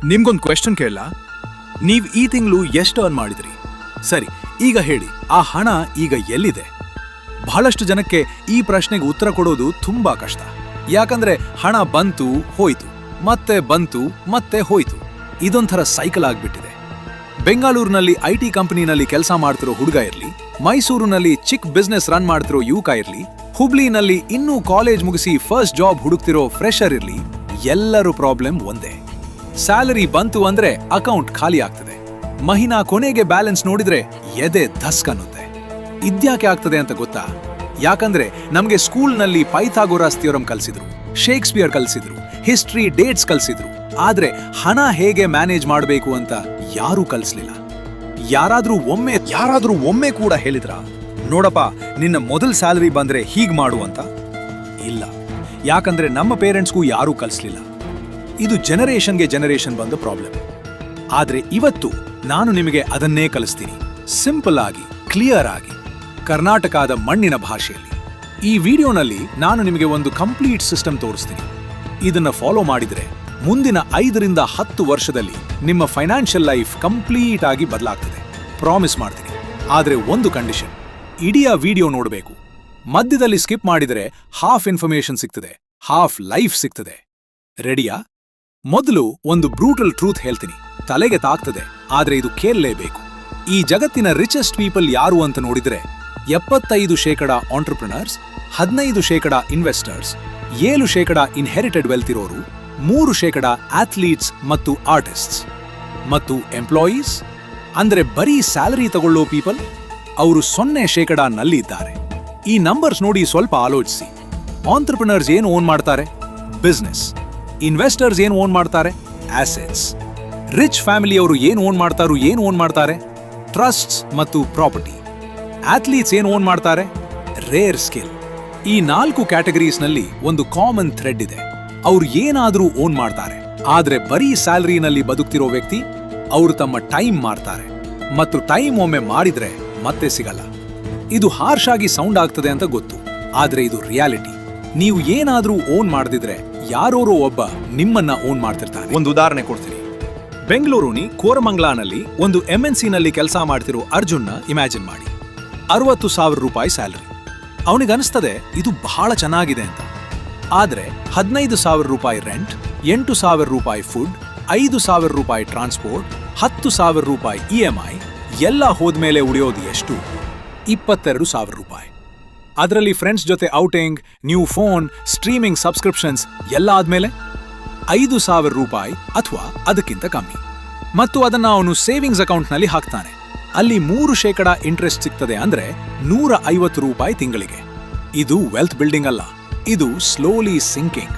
ನಿಮ್ಗೊಂದು ಕ್ವೆಶ್ಚನ್ ಕೇಳಲ್ಲ? ನೀವ್ ಈ ತಿಂಗಳು ಎಷ್ಟು ಅರ್ನ್ ಮಾಡಿದ್ರಿ? ಸರಿ, ಈಗ ಹೇಳಿ, ಆ ಹಣ ಈಗ ಎಲ್ಲಿದೆ? ಬಹಳಷ್ಟು ಜನಕ್ಕೆ ಈ ಪ್ರಶ್ನೆಗೆ ಉತ್ತರ ಕೊಡೋದು ತುಂಬಾ ಕಷ್ಟ. ಯಾಕಂದ್ರೆ ಹಣ ಬಂತು ಹೋಯ್ತು, ಮತ್ತೆ ಬಂತು ಮತ್ತೆ ಹೋಯ್ತು. ಇದೊಂಥರ ಸೈಕಲ್ ಆಗ್ಬಿಟ್ಟಿದೆ. ಬೆಂಗಳೂರಿನಲ್ಲಿ IT ಕಂಪನಿನಲ್ಲಿ ಕೆಲಸ ಮಾಡ್ತಿರೋ ಹುಡುಗ ಇರ್ಲಿ, ಮೈಸೂರಿನಲ್ಲಿ ಚಿಕ್ಕ ಬಿಸ್ನೆಸ್ ರನ್ ಮಾಡ್ತಿರೋ ಯುವಕ ಇರ್ಲಿ, ಹುಬ್ಳಿನಲ್ಲಿ ಇನ್ನೂ ಕಾಲೇಜ್ ಮುಗಿಸಿ ಫಸ್ಟ್ ಜಾಬ್ ಹುಡುಕ್ತಿರೋ ಫ್ರೆಶರ್ ಇರ್ಲಿ, ಎಲ್ಲರೂ ಪ್ರಾಬ್ಲಮ್ ಒಂದೇ. ಸ್ಯಾಲರಿ ಬಂತು ಅಂದ್ರೆ ಅಕೌಂಟ್ ಖಾಲಿ ಆಗ್ತದೆ. ಮಹಿನಾ ಕೊನೆಗೆ ಬ್ಯಾಲೆನ್ಸ್ ನೋಡಿದ್ರೆ ಎದೆ ಧಸ್ಕ್ ಅನ್ನುತ್ತೆ. ಇದ್ಯಾಕೆ ಆಗ್ತದೆ ಅಂತ ಗೊತ್ತಾ? ಯಾಕಂದ್ರೆ ನಮ್ಗೆ ಸ್ಕೂಲ್ನಲ್ಲಿ ಪೈಥಾಗೋರಸ್ ಥಿಯರಂ ಕಲಿಸಿದ್ರು, ಶೇಕ್ಸ್ಪಿಯರ್ ಕಲಿಸಿದ್ರು, ಹಿಸ್ಟ್ರಿ ಡೇಟ್ಸ್ ಕಲಿಸಿದ್ರು. ಆದ್ರೆ ಹಣ ಹೇಗೆ ಮ್ಯಾನೇಜ್ ಮಾಡಬೇಕು ಅಂತ ಯಾರೂ ಕಲಿಸ್ಲಿಲ್ಲ. ಯಾರಾದ್ರೂ ಒಮ್ಮೆ ಕೂಡ ಹೇಳಿದ್ರಾ, ನೋಡಪ್ಪ ನಿನ್ನ ಮೊದಲ ಸ್ಯಾಲರಿ ಬಂದ್ರೆ ಹೀಗ್ ಮಾಡು ಅಂತ? ಇಲ್ಲ, ಯಾಕಂದ್ರೆ ನಮ್ಮ ಪೇರೆಂಟ್ಸ್ಗೂ ಯಾರೂ ಕಲಿಸ್ಲಿಲ್ಲ. ಇದು ಜನರೇಷನ್ ಬಂದ ಪ್ರಾಬ್ಲಮ್. ಆದ್ರೆ ಇವತ್ತು ನಾನು ನಿಮಗೆ ಅದನ್ನೇ ಕಲಿಸ್ತೀನಿ, ಸಿಂಪಲ್ ಆಗಿ, ಕ್ಲಿಯರ್ ಆಗಿ, ಕರ್ನಾಟಕದ ಮಣ್ಣಿನ ಭಾಷೆಯಲ್ಲಿ. ಈ ವಿಡಿಯೋನಲ್ಲಿ ನಾನು ನಿಮಗೆ ಒಂದು ಕಂಪ್ಲೀಟ್ ಸಿಸ್ಟಮ್ ತೋರಿಸ್ತೀನಿ. ಇದನ್ನ ಫಾಲೋ ಮಾಡಿದ್ರೆ ಮುಂದಿನ 5 ರಿಂದ 10 ವರ್ಷದಲ್ಲಿ ನಿಮ್ಮ ಫೈನಾನ್ಷಿಯಲ್ ಲೈಫ್ ಕಂಪ್ಲೀಟ್ ಆಗಿ ಬದಲಾಗ್ತದೆ, ಪ್ರಾಮಿಸ್ ಮಾಡ್ತೀನಿ. ಆದ್ರೆ ಒಂದು ಕಂಡೀಷನ್, ಇಡೀ ವಿಡಿಯೋ ನೋಡಬೇಕು. ಮಧ್ಯದಲ್ಲಿ ಸ್ಕಿಪ್ ಮಾಡಿದರೆ ಹಾಫ್ ಇನ್ಫಾರ್ಮೇಶನ್ ಸಿಗ್ತದೆ, ಹಾಫ್ ಲೈಫ್ ಸಿಗ್ತದೆ. ರೆಡಿಯಾ? ಮೊದಲು ಒಂದು ಬ್ರೂಟಲ್ ಟ್ರೂತ್ ಹೇಳ್ತೀನಿ, ತಲೆಗೆ ತಾಕ್ತದೆ, ಆದ್ರೆ ಇದು ಕೇಳಲೇಬೇಕು. ಈ ಜಗತ್ತಿನ ರಿಚೆಸ್ಟ್ ಪೀಪಲ್ ಯಾರು ಅಂತ ನೋಡಿದ್ರೆ 75% ಆಂಟ್ರಪ್ರಿನರ್ಸ್, 15% ಇನ್ವೆಸ್ಟರ್ಸ್, 7% ಇನ್ಹೆರಿಟೆಡ್ ವೆಲ್ತ್ ಇರೋರು, 3% ಅಥ್ಲೀಟ್ಸ್ ಮತ್ತು ಆರ್ಟಿಸ್ಟ್ಸ್, ಮತ್ತು ಎಂಪ್ಲಾಯೀಸ್ ಅಂದ್ರೆ ಬರೀ ಸ್ಯಾಲರಿ ತಗೊಳ್ಳೋ ಪೀಪಲ್, ಅವರು 0% ನಲ್ಲಿ ಇದ್ದಾರೆ. ಈ ನಂಬರ್ಸ್ ನೋಡಿ ಸ್ವಲ್ಪ ಆಲೋಚಿಸಿ. ಆಂಟ್ರಪ್ರಿನರ್ಸ್ ಏನು ಓನ್ ಮಾಡ್ತಾರೆ? ಬಿಸ್ನೆಸ್. ಇನ್ವೆಸ್ಟರ್ಸ್ ಏನು ಓನ್ ಮಾಡ್ತಾರೆ? ಆಸೆಟ್ಸ್. ರಿಚ್ ಫ್ಯಾಮಿಲಿಯವರು ಏನು ಓನ್ ಮಾಡ್ತಾರೆ? ಟ್ರಸ್ಟ್ಸ್ ಮತ್ತು ಪ್ರಾಪರ್ಟಿ. ಅಥ್ಲೀಟ್ಸ್ ಏನು ಓನ್ ಮಾಡ್ತಾರೆ? Rare skill. ಈ 4 ಕ್ಯಾಟಗರೀಸ್ನಲ್ಲಿ ಒಂದು ಕಾಮನ್ ಥ್ರೆಡ್ ಇದೆ, ಅವ್ರು ಏನಾದ್ರೂ ಓನ್ ಮಾಡ್ತಾರೆ. ಆದ್ರೆ ಬರೀ ಸ್ಯಾಲರಿನಲ್ಲಿ ಬದುಕ್ತಿರೋ ವ್ಯಕ್ತಿ, ಅವರು ತಮ್ಮ ಟೈಮ್ ಮಾರ್ತಾರೆ, ಮತ್ತು ಟೈಮ್ ಒಮ್ಮೆ ಮಾಡಿದ್ರೆ ಮತ್ತೆ ಸಿಗಲ್ಲ. ಇದು ಹಾರ್ಶ್ ಆಗಿ ಸೌಂಡ್ ಆಗ್ತದೆ ಅಂತ ಗೊತ್ತು, ಆದ್ರೆ ಇದು ರಿಯಾಲಿಟಿ. ನೀವು ಏನಾದ್ರೂ ಓನ್ ಮಾಡದಿದ್ರೆ ಯಾರೋರೋ ಒಬ್ಬ ನಿಮ್ಮನ್ನ ಓನ್ ಮಾಡ್ತಿರ್ತಾನೆ. ಒಂದು ಉದಾಹರಣೆ ಕೊಡ್ತೀನಿ. ಬೆಂಗಳೂರಿನ ಕೋರಮಂಗ್ಲಾನಲ್ಲಿ ಒಂದು MNC ನಲ್ಲಿ ಕೆಲಸ ಮಾಡ್ತಿರೋ ಅರ್ಜುನ್ನ ಇಮ್ಯಾಜಿನ್ ಮಾಡಿ. 60,000 ರೂಪಾಯಿ ಸ್ಯಾಲರಿ. ಅವನಿಗನ್ನಿಸ್ತದೆ ಇದು ಬಹಳ ಚೆನ್ನಾಗಿದೆ ಅಂತ. ಆದ್ರೆ 15,000 ರೂಪಾಯಿ ರೆಂಟ್, 8,000 ರೂಪಾಯಿ ಫುಡ್, 5,000 ರೂಪಾಯಿ ಟ್ರಾನ್ಸ್ಪೋರ್ಟ್, 10,000 ರೂಪಾಯಿ EMI ಎಲ್ಲ ಹೋದ್ಮೇಲೆ ಉಳಿಯೋದು ಎಷ್ಟು? 22,000 ರೂಪಾಯಿ. ಅದರಲ್ಲಿ ಫ್ರೆಂಡ್ಸ್ ಜೊತೆ outing, new phone, streaming subscriptions ಎಲ್ಲ ಆದ್ಮೇಲೆ 5,000 ರೂಪಾಯಿ ಅಥವಾ ಅದಕ್ಕಿಂತ ಕಮ್ಮಿ. ಮತ್ತು ಅದನ್ನ ಅವನು ಸೇವಿಂಗ್ಸ್ ಅಕೌಂಟ್ನಲ್ಲಿ ಹಾಕ್ತಾನೆ. ಅಲ್ಲಿ 3% ಇಂಟ್ರೆಸ್ಟ್ ಸಿಗ್ತದೆ, ಅಂದ್ರೆ 150 ರೂಪಾಯಿ ತಿಂಗಳಿಗೆ. ಇದು ವೆಲ್ತ್ ಬಿಲ್ಡಿಂಗ್ ಅಲ್ಲ, ಇದು ಸ್ಲೋಲಿ ಸಿಂಕಿಂಗ್.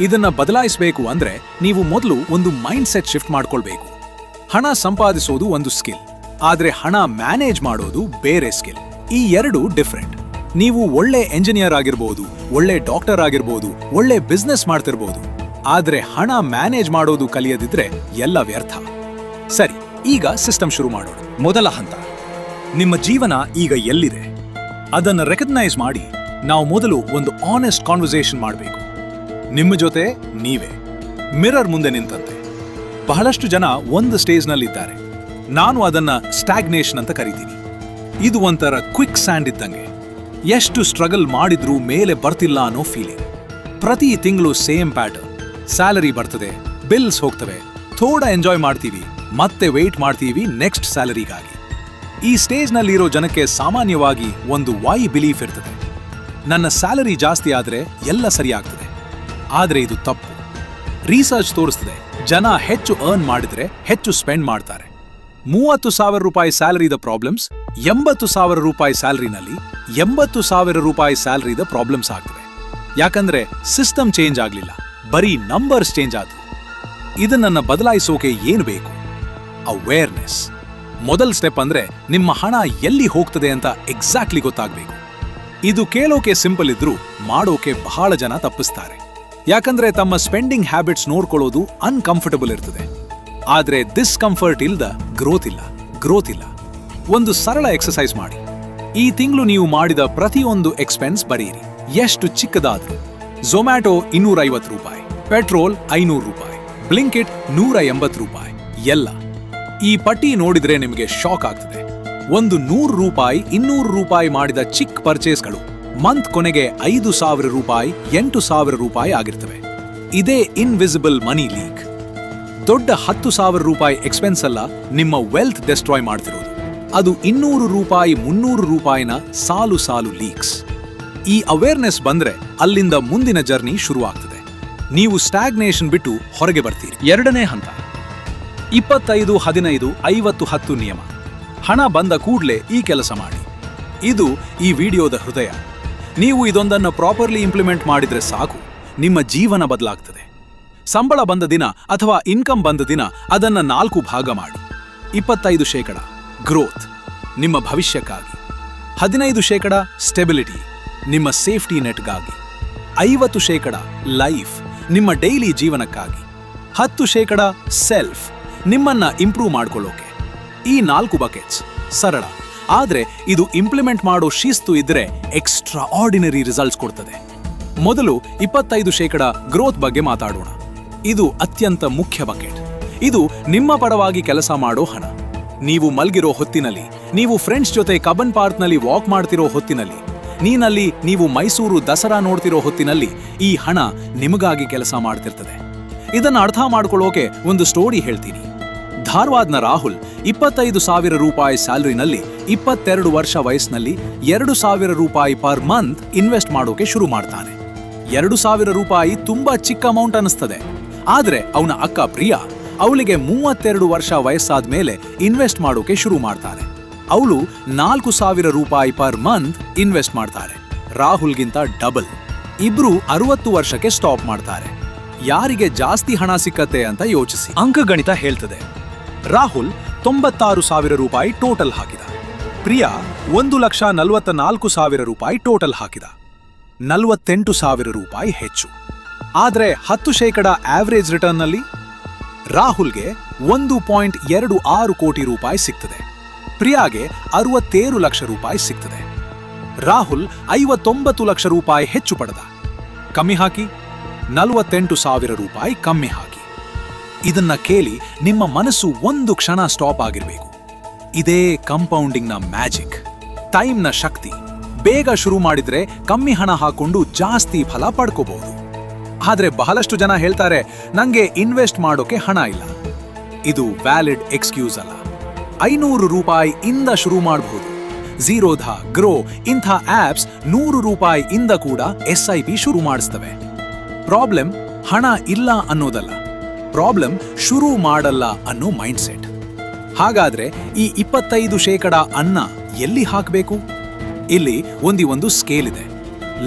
ಇದನ್ನ ಬದಲಾಯಿಸಬೇಕು ಅಂದ್ರೆ ನೀವು ಮೊದಲು ಒಂದು ಮೈಂಡ್ ಸೆಟ್ ಶಿಫ್ಟ್ ಮಾಡ್ಕೊಳ್ಬೇಕು. ಹಣ ಸಂಪಾದಿಸೋದು ಒಂದು ಸ್ಕಿಲ್, ಆದ್ರೆ ಹಣ ಮ್ಯಾನೇಜ್ ಮಾಡೋದು ಬೇರೆ ಸ್ಕಿಲ್. ಈ ಎರಡು ಡಿಫರೆಂಟ್. ನೀವು ಒಳ್ಳೆ ಎಂಜಿನಿಯರ್ ಆಗಿರ್ಬೋದು, ಒಳ್ಳೆ ಡಾಕ್ಟರ್ ಆಗಿರ್ಬೋದು, ಒಳ್ಳೆ ಬಿಸ್ನೆಸ್ ಮಾಡ್ತಿರ್ಬೋದು, ಆದ್ರೆ ಹಣ ಮ್ಯಾನೇಜ್ ಮಾಡೋದು ಕಲಿಯದಿದ್ರೆ ಎಲ್ಲ ವ್ಯರ್ಥ. ಸರಿ, ಈಗ ಸಿಸ್ಟಮ್ ಶುರು ಮಾಡೋಣ. ಮೊದಲ ಹಂತ, ನಿಮ್ಮ ಜೀವನ ಈಗ ಎಲ್ಲಿದೆ ಅದನ್ನ ರೆಕಗ್ನೈಸ್ ಮಾಡಿ. ನಾವು ಮೊದಲು ಒಂದು ಆನೆಸ್ಟ್ ಕಾನ್ವರ್ಸೇಷನ್ ಮಾಡಬೇಕು. ನಿಮ್ಮ ಜೊತೆ ನೀವೇ, ಮಿರರ್ ಮುಂದೆ ನಿಂತಂತೆ. ಬಹಳಷ್ಟು ಜನ ಒಂದು ಸ್ಟೇಜ್ನಲ್ಲಿದ್ದಾರೆ. ನಾನು ಅದನ್ನ ಸ್ಟಾಗ್ನೇಷನ್ ಅಂತ ಕರಿತೀನಿ. ಇದು ಒಂಥರ ಕ್ವಿಕ್ ಸ್ಯಾಂಡ್ ಇದ್ದಂಗೆ. ಎಷ್ಟು ಸ್ಟ್ರಗಲ್ ಮಾಡಿದ್ರೂ ಮೇಲೆ ಬರ್ತಿಲ್ಲ ಅನ್ನೋ ಫೀಲಿಂಗ್. ಪ್ರತಿ ತಿಂಗಳು ಸೇಮ್ ಪ್ಯಾಟರ್ನ್. ಸ್ಯಾಲರಿ ಬರ್ತದೆ, ಬಿಲ್ಸ್ ಹೋಗ್ತವೆ, ಥೋಡ ಎಂಜಾಯ್ ಮಾಡ್ತೀವಿ, ಮತ್ತೆ ವೇಟ್ ಮಾಡ್ತೀವಿ ನೆಕ್ಸ್ಟ್ ಸ್ಯಾಲರಿಗಾಗಿ. ಈ ಸ್ಟೇಜ್ನಲ್ಲಿರೋ ಜನಕ್ಕೆ ಸಾಮಾನ್ಯವಾಗಿ ಒಂದು ವೈ ಬಿಲೀಫ್ ಇರ್ತದೆ, ನನ್ನ ಸ್ಯಾಲರಿ ಜಾಸ್ತಿ ಆದ್ರೆ ಎಲ್ಲ ಸರಿ ಆಗ್ತದೆ. ಆದ್ರೆ ಇದು ತಪ್ಪು. ರಿಸರ್ಚ್ ತೋರಿಸ್ತದೆ, ಜನ ಹೆಚ್ಚು ಅರ್ನ್ ಮಾಡಿದ್ರೆ ಹೆಚ್ಚು ಸ್ಪೆಂಡ್ ಮಾಡ್ತಾರೆ. 30,000 ರೂಪಾಯಿ ಸ್ಯಾಲರಿದ ಪ್ರಾಬ್ಲಮ್ಸ್ 80,000 ರೂಪಾಯಿ ಸ್ಯಾಲರಿನಲ್ಲಿ 80,000 ರೂಪಾಯಿ ಸ್ಯಾಲರಿದ ಪ್ರಾಬ್ಲಮ್ಸ್ ಆಗ್ತದೆ. ಯಾಕಂದ್ರೆ ಸಿಸ್ಟಮ್ ಚೇಂಜ್ ಆಗ್ಲಿಲ್ಲ, ಬರೀ ನಂಬರ್ಸ್ ಚೇಂಜ್ ಆದ್ವು. ಇದನ್ನ ಬದಲಾಯಿಸೋಕೆ ಏನು ಬೇಕು? ಅವೇರ್ನೆಸ್. ಮೊದಲ ಸ್ಟೆಪ್ ಅಂದ್ರೆ ನಿಮ್ಮ ಹಣ ಎಲ್ಲಿ ಹೋಗ್ತದೆ ಅಂತ ಎಕ್ಸಾಕ್ಟ್ಲಿ ಗೊತ್ತಾಗ್ಬೇಕು. ಇದು ಕೇಳೋಕೆ ಸಿಂಪಲ್ ಇದ್ರೂ ಮಾಡೋಕೆ ಬಹಳ ಜನ ತಪ್ಪಿಸ್ತಾರೆ. ಯಾಕಂದ್ರೆ ತಮ್ಮ ಸ್ಪೆಂಡಿಂಗ್ ಹ್ಯಾಬಿಟ್ಸ್ ನೋಡ್ಕೊಳ್ಳೋದು ಅನ್ಕಂಫರ್ಟಬಲ್ ಇರ್ತದೆ. ಆದ್ರೆ ಡಿಸ್ಕಂಫರ್ಟ್ ಇಲ್ದ ಗ್ರೋತ್ ಇಲ್ಲ. ಒಂದು ಸರಳ ಎಕ್ಸರ್ಸೈಸ್ ಮಾಡಿ. ಈ ತಿಂಗಳು ನೀವು ಮಾಡಿದ ಪ್ರತಿಯೊಂದು ಎಕ್ಸ್ಪೆನ್ಸ್ ಬರೆಯಿರಿ, ಎಷ್ಟು ಚಿಕ್ಕದಾದ್ರೂ. ಝೊಮ್ಯಾಟೊ 250 ರೂಪಾಯಿ, ಪೆಟ್ರೋಲ್ 500 ರೂಪಾಯಿ, ಬ್ಲಿಂಕಿಟ್ ₹180 ಎಲ್ಲ. ಈ ಪಟ್ಟಿ ನೋಡಿದ್ರೆ ನಿಮಗೆ ಶಾಕ್ ಆಗ್ತದೆ. ಒಂದು ₹100 ₹200 ಮಾಡಿದ ಚಿಕ್ಕ ಪರ್ಚೇಸ್ಗಳು ಮಂತ್ ಕೊನೆಗೆ ₹5,000 ₹8,000 ಆಗಿರ್ತವೆ. ಇದೇ ಇನ್ವಿಸಿಬಲ್ ಮನಿ ಲೀಕ್. ದೊಡ್ಡ ₹10,000 ಎಕ್ಸ್ಪೆನ್ಸ್ ಅಲ್ಲ ನಿಮ್ಮ ವೆಲ್ತ್ ಡೆಸ್ಟ್ರಾಯ್ ಮಾಡ್ತಿರೋದು. ಅದು ₹200 ₹300ನ ಸಾಲು ಸಾಲು ಲೀಕ್ಸ್. ಈ ಅವೇರ್ನೆಸ್ ಬಂದ್ರೆ ಅಲ್ಲಿಂದ ಮುಂದಿನ ಜರ್ನಿ ಶುರುವಾಗ್ತದೆ. ನೀವು ಸ್ಟಾಗ್ನೇಷನ್ ಬಿಟ್ಟು ಹೊರಗೆ ಬರ್ತೀರಿ. ಎರಡನೇ ಹಂತ 25-15-50-10 ನಿಯಮ. ಹಣ ಬಂದ ಕೂಡ್ಲೆ ಈ ಕೆಲಸ ಮಾಡಿ. ಇದು ಈ ವಿಡಿಯೋದ ಹೃದಯ. ನೀವು ಇದೊಂದನ್ನು ಪ್ರಾಪರ್ಲಿ ಇಂಪ್ಲಿಮೆಂಟ್ ಮಾಡಿದ್ರೆ ಸಾಕು, ನಿಮ್ಮ ಜೀವನ ಬದಲಾಗ್ತದೆ. ಸಂಬಳ ಬಂದ ದಿನ ಅಥವಾ ಇನ್ಕಮ್ ಬಂದ ದಿನ ಅದನ್ನ 4 ಭಾಗ ಮಾಡಿ. 25% ಗ್ರೋತ್, ನಿಮ್ಮ ಭವಿಷ್ಯಕ್ಕಾಗಿ. 15% ಸ್ಟೆಬಿಲಿಟಿ, ನಿಮ್ಮ ಸೇಫ್ಟಿ ನೆಟ್ಗಾಗಿ. 50% ಲೈಫ್, ನಿಮ್ಮ ಡೈಲಿ ಜೀವನಕ್ಕಾಗಿ. 10% ಸೆಲ್ಫ್, ನಿಮ್ಮನ್ನ ಇಂಪ್ರೂವ್ ಮಾಡ್ಕೊಳ್ಳೋಕೆ. ಈ 4 ಬಕೆಟ್ಸ್ ಸರಳ, ಆದ್ರೆ ಇದು ಇಂಪ್ಲಿಮೆಂಟ್ ಮಾಡೋ ಶಿಸ್ತು ಇದ್ರೆ ಎಕ್ಸ್ಟ್ರಾ ಆರ್ಡಿನರಿ ರಿಸಲ್ಟ್ಸ್ ಕೊಡ್ತದೆ. ಮೊದಲು 25% ಗ್ರೋತ್ ಬಗ್ಗೆ ಮಾತಾಡೋಣ. ಇದು ಅತ್ಯಂತ ಮುಖ್ಯ ಬಕೆಟ್. ಇದು ನಿಮ್ಮ ಪರವಾಗಿ ಕೆಲಸ ಮಾಡೋ ಹಣ. ನೀವು ಮಲ್ಗಿರೋ ಹೊತ್ತಿನಲ್ಲಿ, ನೀವು ಫ್ರೆಂಡ್ಸ್ ಜೊತೆ ಕಬ್ಬನ್ ಪಾರ್ಕ್ನಲ್ಲಿ ವಾಕ್ ಮಾಡ್ತಿರೋ ಹೊತ್ತಿನಲ್ಲಿ, ನೀವು ಮೈಸೂರು ದಸರಾ ನೋಡ್ತಿರೋ ಹೊತ್ತಿನಲ್ಲಿ ಈ ಹಣ ನಿಮಗಾಗಿ ಕೆಲಸ ಮಾಡ್ತಿರ್ತದೆ. ಇದನ್ನ ಅರ್ಥ ಮಾಡ್ಕೊಳ್ಳೋಕೆ ಒಂದು ಸ್ಟೋರಿ ಹೇಳ್ತೀನಿ. ಧಾರವಾಡ್ನ ರಾಹುಲ್ ₹25,000 ಸ್ಯಾಲರಿನಲ್ಲಿ 22 ವರ್ಷ ವಯಸ್ಸಿನಲ್ಲಿ ₹2,000 ಪರ್ ಮಂತ್ ಇನ್ವೆಸ್ಟ್ ಮಾಡೋಕೆ ಶುರು ಮಾಡ್ತಾನೆ. ₹2,000 ತುಂಬಾ ಚಿಕ್ಕ ಅಮೌಂಟ್ ಅನಿಸ್ತದೆ. ಆದ್ರೆ ಅವನ ಅಕ್ಕ ಪ್ರಿಯಾ, ಅವಳಿಗೆ 32 ವರ್ಷ ವಯಸ್ಸಾದ ಮೇಲೆ ಇನ್ವೆಸ್ಟ್ ಮಾಡೋಕೆ ಶುರು ಮಾಡ್ತಾರೆ. ಅವಳು ₹4,000 ಪರ್ ಮಂತ್ ಇನ್ವೆಸ್ಟ್ ಮಾಡ್ತಾರೆ. ರಾಹುಲ್ಗಿಂತ ಡಬಲ್. ಇಬ್ರು 60 ವರ್ಷಕ್ಕೆ ಸ್ಟಾಪ್ ಮಾಡ್ತಾರೆ. ಯಾರಿಗೆ ಜಾಸ್ತಿ ಹಣ ಸಿಕ್ಕತ್ತೆ ಅಂತ ಯೋಚಿಸಿ. ಅಂಕಗಣಿತ ಹೇಳ್ತದೆ. ರಾಹುಲ್ ₹96,000 ಟೋಟಲ್ ಹಾಕಿದ. ಪ್ರಿಯಾ ₹1,44,000 ಟೋಟಲ್ ಹಾಕಿದ. ₹48,000 ಹೆಚ್ಚು. ಆದ್ರೆ 10% ಆವರೇಜ್ ರಿಟರ್ನ್ ನಲ್ಲಿ ರಾಹುಲ್ಗೆ ₹1.26 ಕೋಟಿ ಸಿಗ್ತದೆ. ಪ್ರಿಯಾಗೆ ₹67 ಲಕ್ಷ ಸಿಗ್ತದೆ. ರಾಹುಲ್ ₹59 ಲಕ್ಷ ಹೆಚ್ಚು ಪಡೆದ. ಕಮ್ಮಿ ಹಾಕಿ, ₹48,000 ಕಮ್ಮಿ ಹಾಕಿ. ಇದನ್ನ ಕೇಳಿ ನಿಮ್ಮ ಮನಸ್ಸು ಒಂದು ಕ್ಷಣ ಸ್ಟಾಪ್ ಆಗಿರಬೇಕು. ಇದೇ ಕಂಪೌಂಡಿಂಗ್ನ ಮ್ಯಾಜಿಕ್, ಟೈಮ್ನ ಶಕ್ತಿ. ಬೇಗ ಶುರು ಮಾಡಿದ್ರೆ ಕಮ್ಮಿ ಹಣ ಹಾಕೊಂಡು ಜಾಸ್ತಿ ಫಲ ಪಡ್ಕೋಬಹುದು. ಆದ್ರೆ ಬಹಳಷ್ಟು ಜನ ಹೇಳ್ತಾರೆ, ನಂಗೆ ಇನ್ವೆಸ್ಟ್ ಮಾಡೋಕೆ ಹಣ ಇಲ್ಲ. ಇದು ವ್ಯಾಲಿಡ್ ಎಕ್ಸ್ಕ್ಯೂಸ್ ಅಲ್ಲ. ₹500 ಇಂದ ಶುರು ಮಾಡಬಹುದು. ಝೀರೋಧಾ, ಗ್ರೋ ಇಂಥ ಆಪ್ಸ್ ₹100 ಇಂದ ಕೂಡ SIP ಶುರು ಮಾಡಿಸ್ತವೆ. ಪ್ರಾಬ್ಲಮ್ ಹಣ ಇಲ್ಲ ಅನ್ನೋದಲ್ಲ, ಪ್ರಾಬ್ಲಮ್ ಶುರು ಮಾಡಲ್ಲ ಅನ್ನೋ ಮೈಂಡ್ ಸೆಟ್. ಹಾಗಾದ್ರೆ ಈ 25% ಅನ್ನ ಎಲ್ಲಿ ಹಾಕಬೇಕು? ಇಲ್ಲಿ ಒಂದು ಸ್ಕೇಲ್ ಇದೆ.